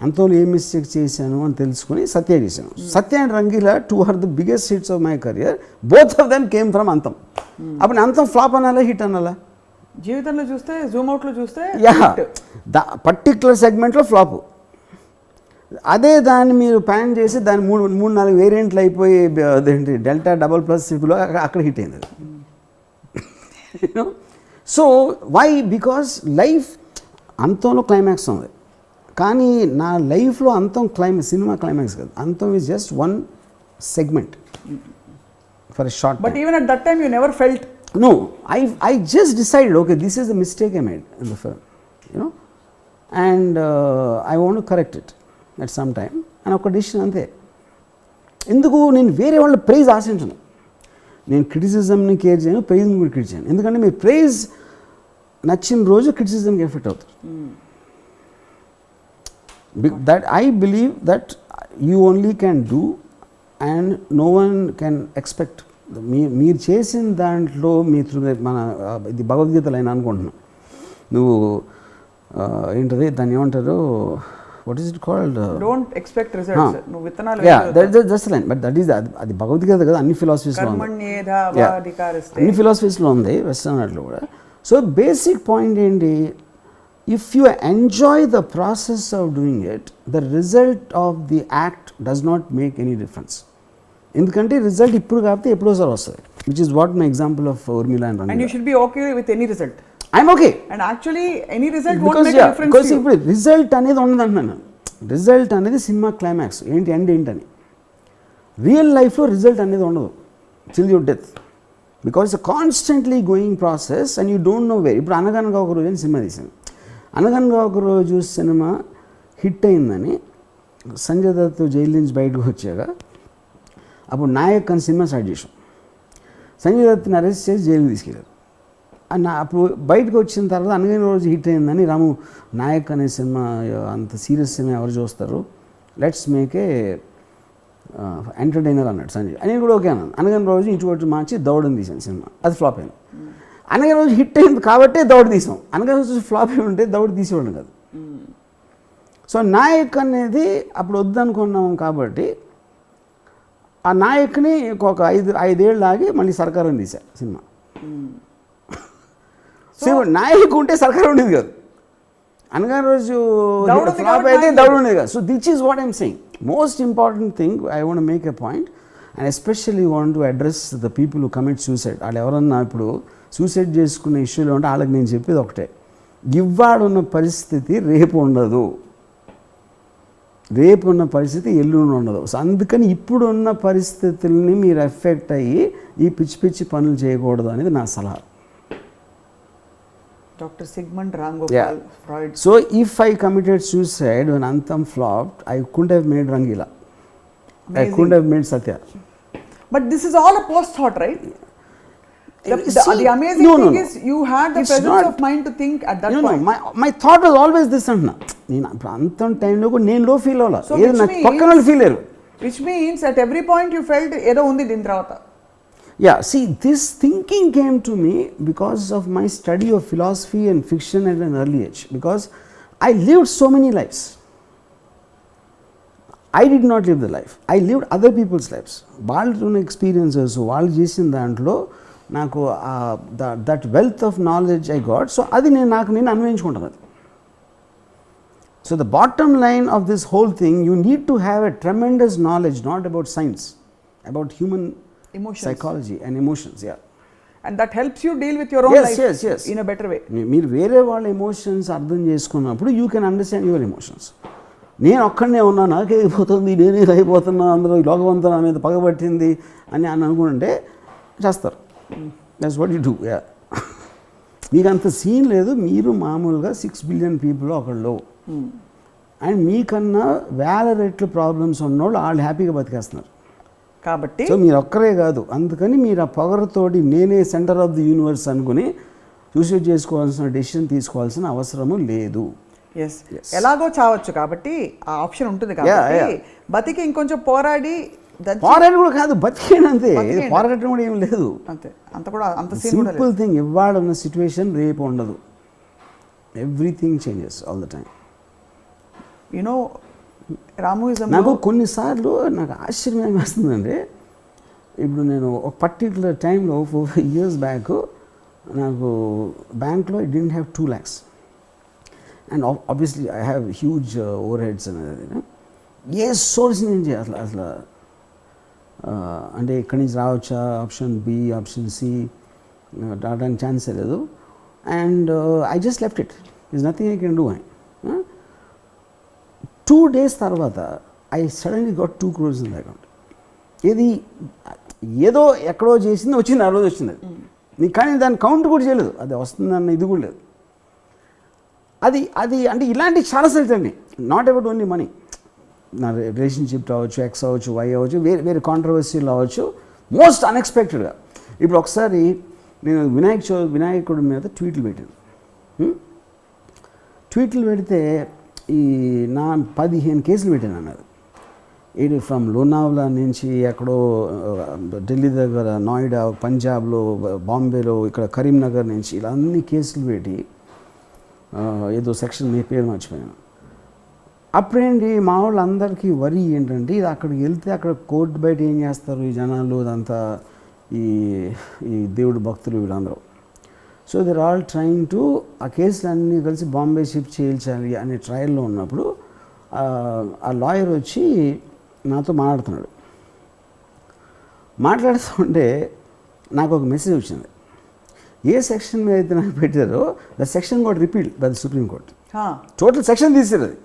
అంతంలో ఏం మిస్టేక్ చేశాను అని తెలుసుకుని సత్య చేశాను. Satya and Rangeela 2 are the biggest hits of my career, both of them came from Antham. అప్పుడు అంతం ఫ్లాప్ అనాలా, హిట్ అనాలా? జీవితంలో చూస్తే, జూమ్ అవుట్లో చూస్తే, పర్టిక్యులర్ సెగ్మెంట్లో ఫ్లాప్. అదే దాన్ని మీరు ప్యాన్ చేసి దాన్ని 3-4 వేరియంట్లు అయిపోయి అదేంటి డెల్టా డబల్ ప్లస్ ట్రిపుల్ అక్కడ హిట్ అయింది. సో వై బికాస్ లైఫ్ అంతంలో క్లైమాక్స్ ఉంది, కానీ నా లైఫ్లో అంతం సినిమా క్లైమాక్స్ కాదు, Antham is just one segment for a short. But even at that time you never felt? No, I just decided, okay, this is the mistake I made in the film, you know, and I want to correct it at some time. And ఒక decision అంతే. ఎందుకు నేను వేరే వాళ్ళ praise ఆశించను, నేను క్రిటిసిజంని care చేయను, ప్రైజ్ని కూడా critic చేయను. ఎందుకంటే మీరు ప్రైజ్ నచ్చిన రోజు క్రిటిసిజంకి ఎఫెక్ట్ అవుతుంది. That I believe that you only can do and no one can expect. మీరు చేసిన దాంట్లో మన ఇది భగవద్గీతలో అయినా అనుకుంటున్నాను, నువ్వు ఏంటది దాన్ని ఏమంటారు, what is it called, don't expect results, నువ్వు విత్తనాలు just line, but that is అది భగవద్గీత కదా, అన్ని ఫిలాసఫీస్లో ఉంది, అన్ని ఫిలాసఫీస్లో ఉంది, వెస్టర్న్ ఆర్ట్లో కూడా. సో బేసిక్ పాయింట్ ఏంటి, if you enjoy the process of doing it, the result of the act does not make any difference. ఎందుకంటే రిజల్ట్ ఇప్పుడు కాకపోతే ఎప్పుడోసారి వస్తుంది, which is what my example of Urmila and Ranga. And you should be okay with any result. I'm okay. And actually any result won't make a difference. Because ఇప్పుడు result అనేది ఉండదు అంటున్నాను. Result అనేది సినిమా క్లైమాక్స్, ఏంటి ఎండ్ ఏంటని. Real లైఫ్లో result అనేది ఉండదు till your death, because it's constantly going process and you don't know where. ఇప్పుడు అనగనగా ఒక రోజు అని సినిమా తీసాను. అనగనగా ఒక రోజు సినిమా హిట్ అయిందని సంజయ్ దత్ జైలు నుంచి బయటకు వచ్చాక అప్పుడు నాయక్ అని సినిమా స్టార్ట్ చేసాం. సంజయ్ దత్ని అరెస్ట్ చేసి జైలుకి తీసుకెళ్ళారు. అప్పుడు బయటకు వచ్చిన తర్వాత అనగైన రోజు హిట్ అయిందని నాయక్ అనే సినిమా అంత సీరియస్ సినిమా ఎవరు చూస్తారు, లెట్స్ మేక్ ఏ ఎంటర్టైనర్ అన్నాడు సంజయ్. నేను కూడా ఓకే అన్నాను. అనగైన రోజు ఇటువంటి మార్చి దౌడని తీసాను సినిమా, అది ఫ్లాప్ అయింది. అనగైన రోజు హిట్ అయింది కాబట్టే దౌడ తీసాం, అనగైన రోజు ఫ్లాప్ అయి ఉంటే దౌడ తీసేవాళ్ళం కాదు. సో నాయక్ అనేది అప్పుడు వద్దనుకున్నాం కాబట్టి ఆ నాయక్ని ఒక 5 ఏళ్ళు ఆగి మళ్ళీ సర్కారం తీశా సినిమా. సో నాయక్ ఉంటే సర్కారం ఉండేది కాదు, అనగా రోజు ఫ్లాప్ అయితే దౌడు ఉండేది కాదు. So this is what I'm saying. Most important thing I want make a point and especially want to address the people who commit suicide. వాళ్ళు ఎవరన్నా ఇప్పుడు సూసైడ్ చేసుకునే ఇష్యూలో ఉంటే వాళ్ళకి నేను చెప్పేది ఒకటే, ఇవాడున్న పరిస్థితి రేపు ఉండదు, రేపు ఉన్న పరిస్థితి ఎల్లుండి ఉండదు. సో అందుకని ఇప్పుడున్న పరిస్థితుల్ని మీరు ఎఫెక్ట్ అయ్యి ఈ పిచ్చి పిచ్చి పనులు చేయకూడదు అనేది నా సలహా. Doctor Sigmund Ramgopal Freud. So if I committed suicide when Antam flopped, I couldn't have made Rangila. I couldn't have made Satya. But this is all a post thought, right? The amazing thing is you had the presence of mind to think at that point. My thought was always this అంటున్నా. నేను అంతం టైంలో కూడా నేను లో feel అవ్వాలి, ఏదో నాకు పక్కన వాళ్ళు ఫీల్ అయ్యారు. Which means at every point you felt ఏదో ఉంది దీని తర్వాత. Yeah, see, this thinking came to me because of my study of philosophy and fiction at an early age, because I lived so many lives. I did not live the life, I lived other people's lives. వాళ్ళ experiences వాళ్ళు చేసిన దాంట్లో నాకు that wealth of knowledge I got. So అది నేను అన్వయించుకుంటాను అది. So the bottom line of this whole thing, you need to have a tremendous knowledge, not about science, about human emotions, psychology and emotions, yeah, and that helps you deal with your own life in a better way. మీరు వేరే వాళ్ళ emotions అర్థం చేసుకున్నప్పుడు you can understand your emotions. నేను ఒక్కడనే ఉన్నా, నాకే అయిపోతుంది, నేనే అయిపోతున్నా, అందరూ లోకవంతం నా మీద పగబట్టింది అని అనుకుంటే చేస్తారు. That's what you do. Yeah, మీకు అంత సీన్ లేదు, మీరు మామూలుగా 6 బిలియన్ పీపుల్ ఒకళ్ళు, అండ్ మీకన్నా వేల రెట్లు ప్రాబ్లమ్స్ ఉన్నోళ్ళు వాళ్ళు హ్యాపీగా బతికేస్తున్నారు కాబట్టి. సో మీరు ఒక్కరే కాదు, అందుకని మీరు ఆ పొగరతోటి నేనే సెంటర్ ఆఫ్ ది యూనివర్స్ అనుకుని సూసైడ్ చేసుకోవాల్సిన డెసిషన్ తీసుకోవాల్సిన అవసరము లేదు. ఎలాగో చావచ్చు కాబట్టి ఆ ఆప్షన్ ఉంటుంది కాబట్టి బతికి ఇంకొంచెం పోరాడి కూడా కాదు, బతికేనంతే, పోరాటం కూడా ఏం లేదు అంతే. అంత కూడా అంత సింపుల్ థింగ్. ఇవాళ ఉన్న సిచ్యువేషన్ రేపు ఉండదు, everything changes all the time. You know రాముయిజం నాకు కొన్నిసార్లు నాకు ఆశ్చర్యం వేస్తుందండి. ఇప్పుడు నేను ఒక పర్టికులర్ టైంలో 4 years బ్యాక్ నాకు బ్యాంక్లో I didn't have 2 lakhs and obviously I have huge over heads అనేది. ఏ సోర్స్ నుంచి అసలు అంటే ఇక్కడి నుంచి రావచ్చా, ఆప్షన్ బి, ఆప్షన్ సి రావడానికి ఛాన్సే లేదు. And I just left it. Is nothing I can do. 2 days తర్వాత I suddenly got 2 crores in the account. ఏదో ఎక్కడో చేసింది వచ్చింది, ఆ రోజు వచ్చింది అది. నీకు కానీ దాన్ని కౌంట్ కూడా చేయలేదు, అది వస్తుందన్న ఇది కూడా లేదు. అది అంటే ఇలాంటి చాలా సరితండి. Not about only money. నా రిలేషన్షిప్ అవ్వచ్చు, ఎక్స్ అవ్వచ్చు, వై అవ్వచ్చు, వేరే కాంట్రవర్సీలు అవ్వచ్చు, మోస్ట్ అన్ఎక్స్పెక్టెడ్గా. ఇప్పుడు ఒకసారి నేను వినాయకుడి మీద ట్వీట్లు పెట్టాను. ట్వీట్లు పెడితే నా 15 కేసులు పెట్టాను అన్నది. ఇది ఫ్రమ్ లోనావ్లా నుంచి ఎక్కడో ఢిల్లీ దగ్గర, నోయిడా, పంజాబ్లో, బాంబేలో, ఇక్కడ కరీంనగర్ నుంచి ఇలా అన్ని కేసులు పెట్టి ఏదో సెక్షన్ మీ పేరు మర్చిపోయాను. అప్పుడేంటి మా వాళ్ళందరికీ వరి ఏంటంటే ఇది అక్కడికి వెళ్తే అక్కడ కోర్టు బయట ఏం చేస్తారు ఈ జనాలు, అదంతా ఈ దేవుడు భక్తులు వీళ్ళందరూ. So they're all trying to ఆ కేసులు అన్నీ కలిసి బాంబే షిఫ్ట్ చేయించాలి అనే ట్రయల్లో ఉన్నప్పుడు ఆ లాయర్ వచ్చి నాతో మాట్లాడుతుంటే నాకు ఒక మెసేజ్ వచ్చింది. ఏ సెక్షన్ మీద అయితే నాకు పెట్టారో the section got repealed by the supreme court. Total section తీసారు. అది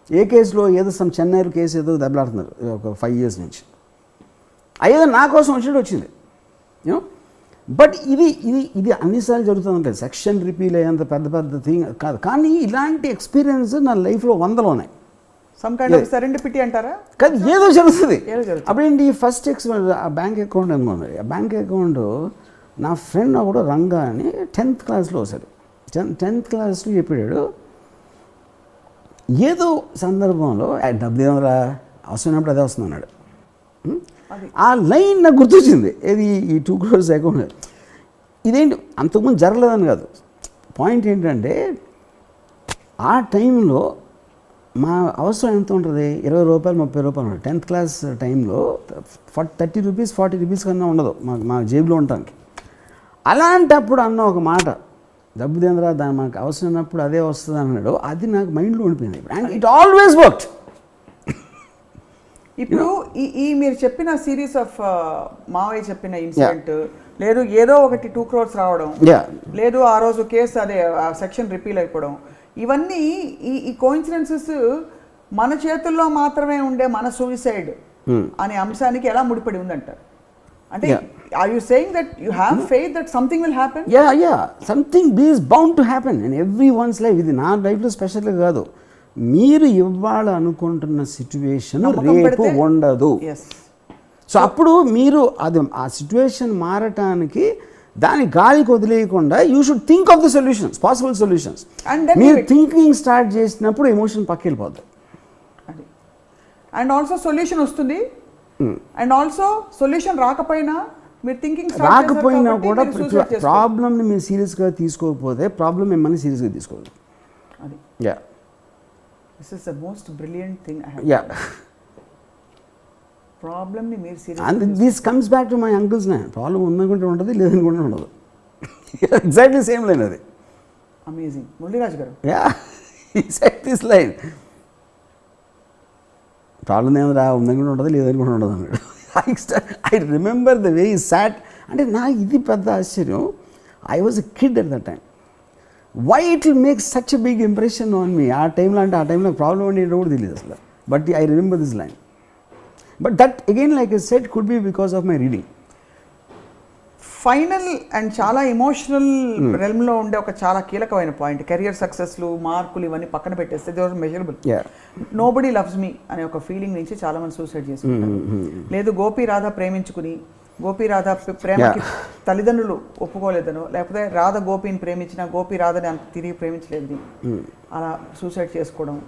ఏ కేసులో ఏదో చెన్నైలో కేసు ఏదో దెబ్బలాడుతున్నారు ఒక 5 years నుంచి. అయ్యేదో నా కోసం వచ్చింది. యూనో, బట్ ఇది అన్నిసార్లు జరుగుతూ ఉంటుంది. సెక్షన్ రిపీల్ అయ్యేంత పెద్ద థింగ్ కాదు. కానీ ఇలాంటి ఎక్స్పీరియన్స్ నా లైఫ్లో 100 ఉన్నాయి. సమ్ కైండ్ ఆఫ్ సెరెండిపిటీ అంటారా? కానీ ఏదో జరుగుతుంది. అప్పుడేంటి ఫస్ట్ ఆ బ్యాంక్ అకౌంట్ అనుకోండి. ఆ బ్యాంక్ అకౌంట్ నా ఫ్రెండ్ ఒకడు రంగా అని 10th క్లాస్లో వస్తాడు. 10th క్లాస్లో చెప్పాడు, ఏదో సందర్భంలో డబ్బు ఏమరా అవసరమైనప్పుడు అదే వస్తుంది అన్నాడు. ఆ లైన్ నాకు గుర్తొచ్చింది. ఏది ఈ 2 crores అకౌంట్. ఇదేంటి అంతకుముందు జరగలేదని కాదు. పాయింట్ ఏంటంటే ఆ టైంలో మా అవసరం ఎంత ఉంటుంది, 20 రూపాయలు 30 రూపాయలు ఉంటుంది. 10th class టైంలో 30 రూపీస్ 40 రూపీస్ కన్నా ఉండదు మా జేబులో ఉండటానికి. అలాంటప్పుడు అన్న ఒక మాట, డబ్బు దేంద్రా దాని మనకు అవసరమైనప్పుడు అదే వస్తుంది అన్నాడు. అది నాకు మైండ్లో ఉండిపోయింది. And it always worked. ఇప్పుడు ఈ మీరు చెప్పిన సిరీస్ ఆఫ్ మావయ్య చెప్పిన ఇన్సిడెంట్ లేదు, ఏదో ఒకటి 2 crores రావడం లేదు, ఆ రోజు కేసు అదే సెక్షన్ రిపీల్ అయిపోవడం, ఇవన్నీ ఈ కోఇన్సిడెన్సెస్ మన చేతుల్లో మాత్రమే ఉండే మన సూసైడ్ అనే అంశానికి ఎలా ముడిపడి ఉందంటారు? అంటే are you saying that you have faith that something will happen? Yeah, something is bound to happen in everyone's life. ఇది నా లైఫ్లో స్పెషల్గా కాదు. మీరు ఇవ్వాల అనుకుంటున్న సిచ్యువేషన్ రేపు ఉండదు. సో అప్పుడు మీరు అది ఆ సిచ్యువేషన్ మారటానికి దాని గాలికి వదిలేయకుండా you should think of the solutions, possible solutions. మీరు థింకింగ్ స్టార్ట్ చేసినప్పుడు ఎమోషన్ పక్కకి వెళ్ళిపోద్ది. అండ్ ఆల్సో సొల్యూషన్ వస్తుంది. అండ్ ఆల్సో సొల్యూషన్ రాకపోయినా మీరు థింకింగ్ రాకపోయినా కూడా ప్రాబ్లమ్ని మీరు సీరియస్గా తీసుకోకపోతే ప్రాబ్లమ్ మిమ్మల్ని సీరియస్గా తీసుకోవద్దు. అది yeah, this is the most brilliant thing I have. Yeah, ప్రాబ్లమ్ని మీరు serious. And this comes back to my uncle's line. Problem ఉందనుకుంటే ఉంటుంది, లేదనుకుంటే ఉండదు. ఎగ్జాక్ట్లీ సేమ్ లైన్ అది. Amazing. Muraliraj garu, yeah, he said this line. Problem ఏమరా ఉందనుకుంటే ఉంటుంది, లేదనుకుంటే ఉండదు అన్నాడు. ఐ రిమెంబర్ ద వే ఈ సాట్. అంటే నాకు ఇది పెద్ద ఆశ్చర్యం. I was a kid at that time. Why it will make such a big impression on me. ఆ టైంలో అంటే ఆ టైంలో ప్రాబ్లం అంటే ఏంటో కూడా తెలియదు అసలు. But I remember this line. But that again, like I said, could be because of my reading. Final and చాలా ఎమోషనల్ రెల్మ్లో ఉండే ఒక చాలా కీలకమైన పాయింట్, కెరియర్ సక్సెస్లు, మార్కులు ఇవన్నీ పక్కన పెట్టేస్తే they are measurable. Nobody loves me అనే ఒక ఫీలింగ్ నుంచి చాలా మంది సూసైడ్ చేసుకుంటారు. లేదు గోపి రాధ ప్రేమించుకుని గోపి రాధ ప్రేమకి తల్లిదండ్రులు ఒప్పుకోలేదనో, లేకపోతే రాధ గోపిని ప్రేమించిన గోపి రాధని అంత తిరిగి ప్రేమించలేదు, అలా సూసైడ్ చేసుకోవడం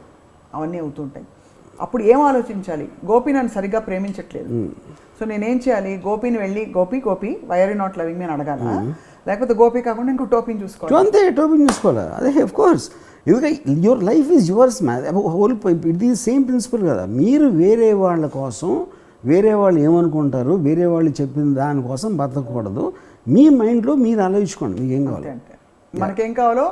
అవన్నీ అవుతుంటాయి. అప్పుడు ఏం ఆలోచించాలి? గోపి నన్ను సరిగ్గా ప్రేమించట్లేదు, సో నేనేం చేయాలి? గోపిని వెళ్ళి Gopi why are you not loving me అని అడగాలా? లేకపోతే గోపి కాకుండా ఇంకో టోపీని చూసుకోవాలి? అంతే, టోపీని చూసుకోవాలి. అదే ఆఫ్ కోర్స్. ఎందుకంటే your life is yours man. Whole ఇది సేమ్ ప్రిన్సిపల్ కదా. మీరు వేరే వాళ్ళ కోసం, వేరే వాళ్ళు ఏమనుకుంటారు, వేరే వాళ్ళు చెప్పిన దానికోసం బతకూడదు. మీ మైండ్లో మీరు ఆలోచించుకోండి మీకు ఏం కావాలి. అంటే మనకేం కావాలో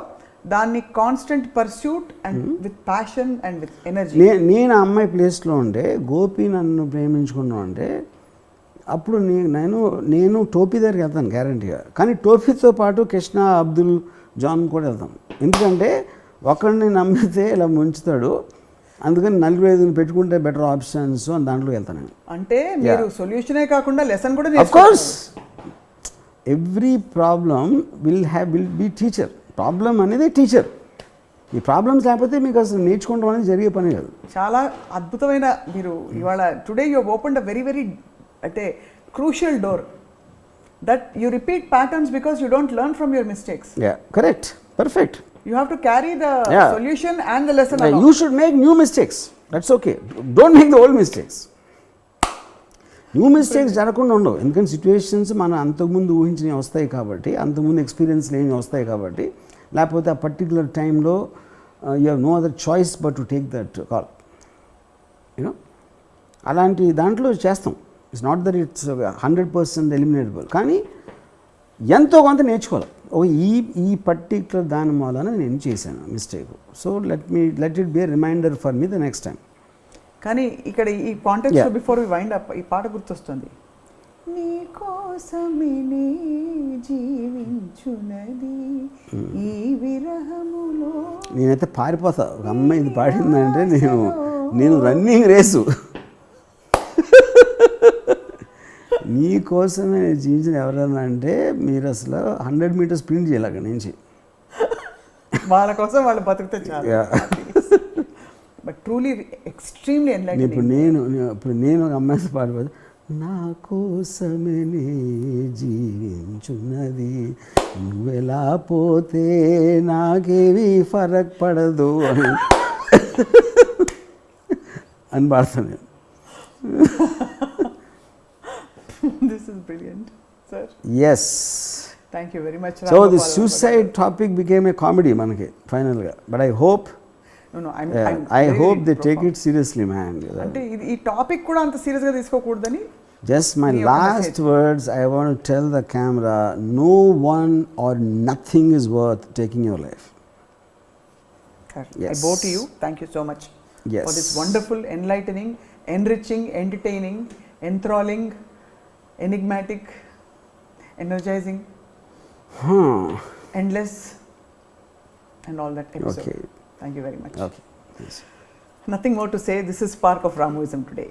దాన్ని constant pursuit and with passion and with energy. నేను ఆ అమ్మాయి ప్లేస్లో ఉంటే, గోపి నన్ను ప్రేమించుకున్నాను అంటే అప్పుడు నేను టోపీ దగ్గరికి వెళ్తాను గ్యారంటీగా. కానీ టోపీతో పాటు కృష్ణ, అబ్దుల్, జాన్ కూడా వెళ్తాం. ఎందుకంటే ఒకరిని నమ్మితే ఇలా ముంచుతాడు, అందుకని 4-5 పెట్టుకుంటే బెటర్ ఆప్షన్స్ అని దాంట్లో వెళ్తాను నేను. అంటే మీరు సొల్యూషనే కాకుండా లెసన్ కూడా of course every problem will be teacher. Problem అనేది టీచర్. ఈ ప్రాబ్లమ్స్ లేకపోతే మీకు అసలు నేర్చుకోవడం అనేది జరిగే పని కాదు. చాలా అద్భుతమైన మీరు ఇవాళ today you opened a very very అంటే crucial door that you repeat patterns because you don't learn from your mistakes. Correct, perfect. You have to carry the solution and the lesson along. You should make new mistakes. That's okay. Don't make the old mistakes. New mistakes జరగకుండా ఉండవు. ఎందుకంటే situations మనం అంతకుముందు ఊహించినవి వస్తాయి కాబట్టి, అంతకుముందు experience లేని వస్తాయి కాబట్టి, లేకపోతే ఆ పర్టికులర్ టైంలో you have no other choice but to take that call. You know అలాంటి దాంట్లో చేస్తాం. It's not that it's 100% eliminatable, కానీ ఎంతో కొంత నేర్చుకోవాలి. ఈ పర్టికులర్ దాని మూలన నేను చేశాను mistake. So let it be reminder for me the next time. కానీ ఇక్కడ ఈ context before we wind up ఈ పాట గుర్తొస్తుంది. నీ కోసమే నీ జీవించునది ఈ విరహములో. నేనైతే పారిపోతా. ఒక అమ్మాయి ఇది పాడిందంటే నేను రన్నింగ్ రేసు. నీ కోసమే జీవించిన ఎవరన్నా అంటే మీరు అసలు 100 meters స్ప్రింట్ చేయాలి అక్కడి నుంచి. వాళ్ళ కోసం వాళ్ళు బతుకుతే చాలు. But truly extremely enlightening. ఇప్పుడు నేను ఒక అమ్మాయి పాడిపోతే, నా కోసమే నీ జీవించున్నది నువ్వెలా పోతే నాకేవి ఫరక్ పడదు అని పాడతాను నేను. This is brilliant, sir. Yes. Thank you very much. So the suicide topic became a comedy manake finally, but I hope I hope they take it seriously, man. Ante ee topic kuda anta serious ga teesukokudani. Just my last words I want to tell the camera, no one or nothing is worth taking your life. Yes. I bow to you. Thank you so much. Yes. For this wonderful, enlightening, enriching, entertaining, enthralling, enigmatic, energizing, endless, and all that episode. Okay. Thank you very much. Okay. Yes. Nothing more to say. This is Spark of Ramuism today.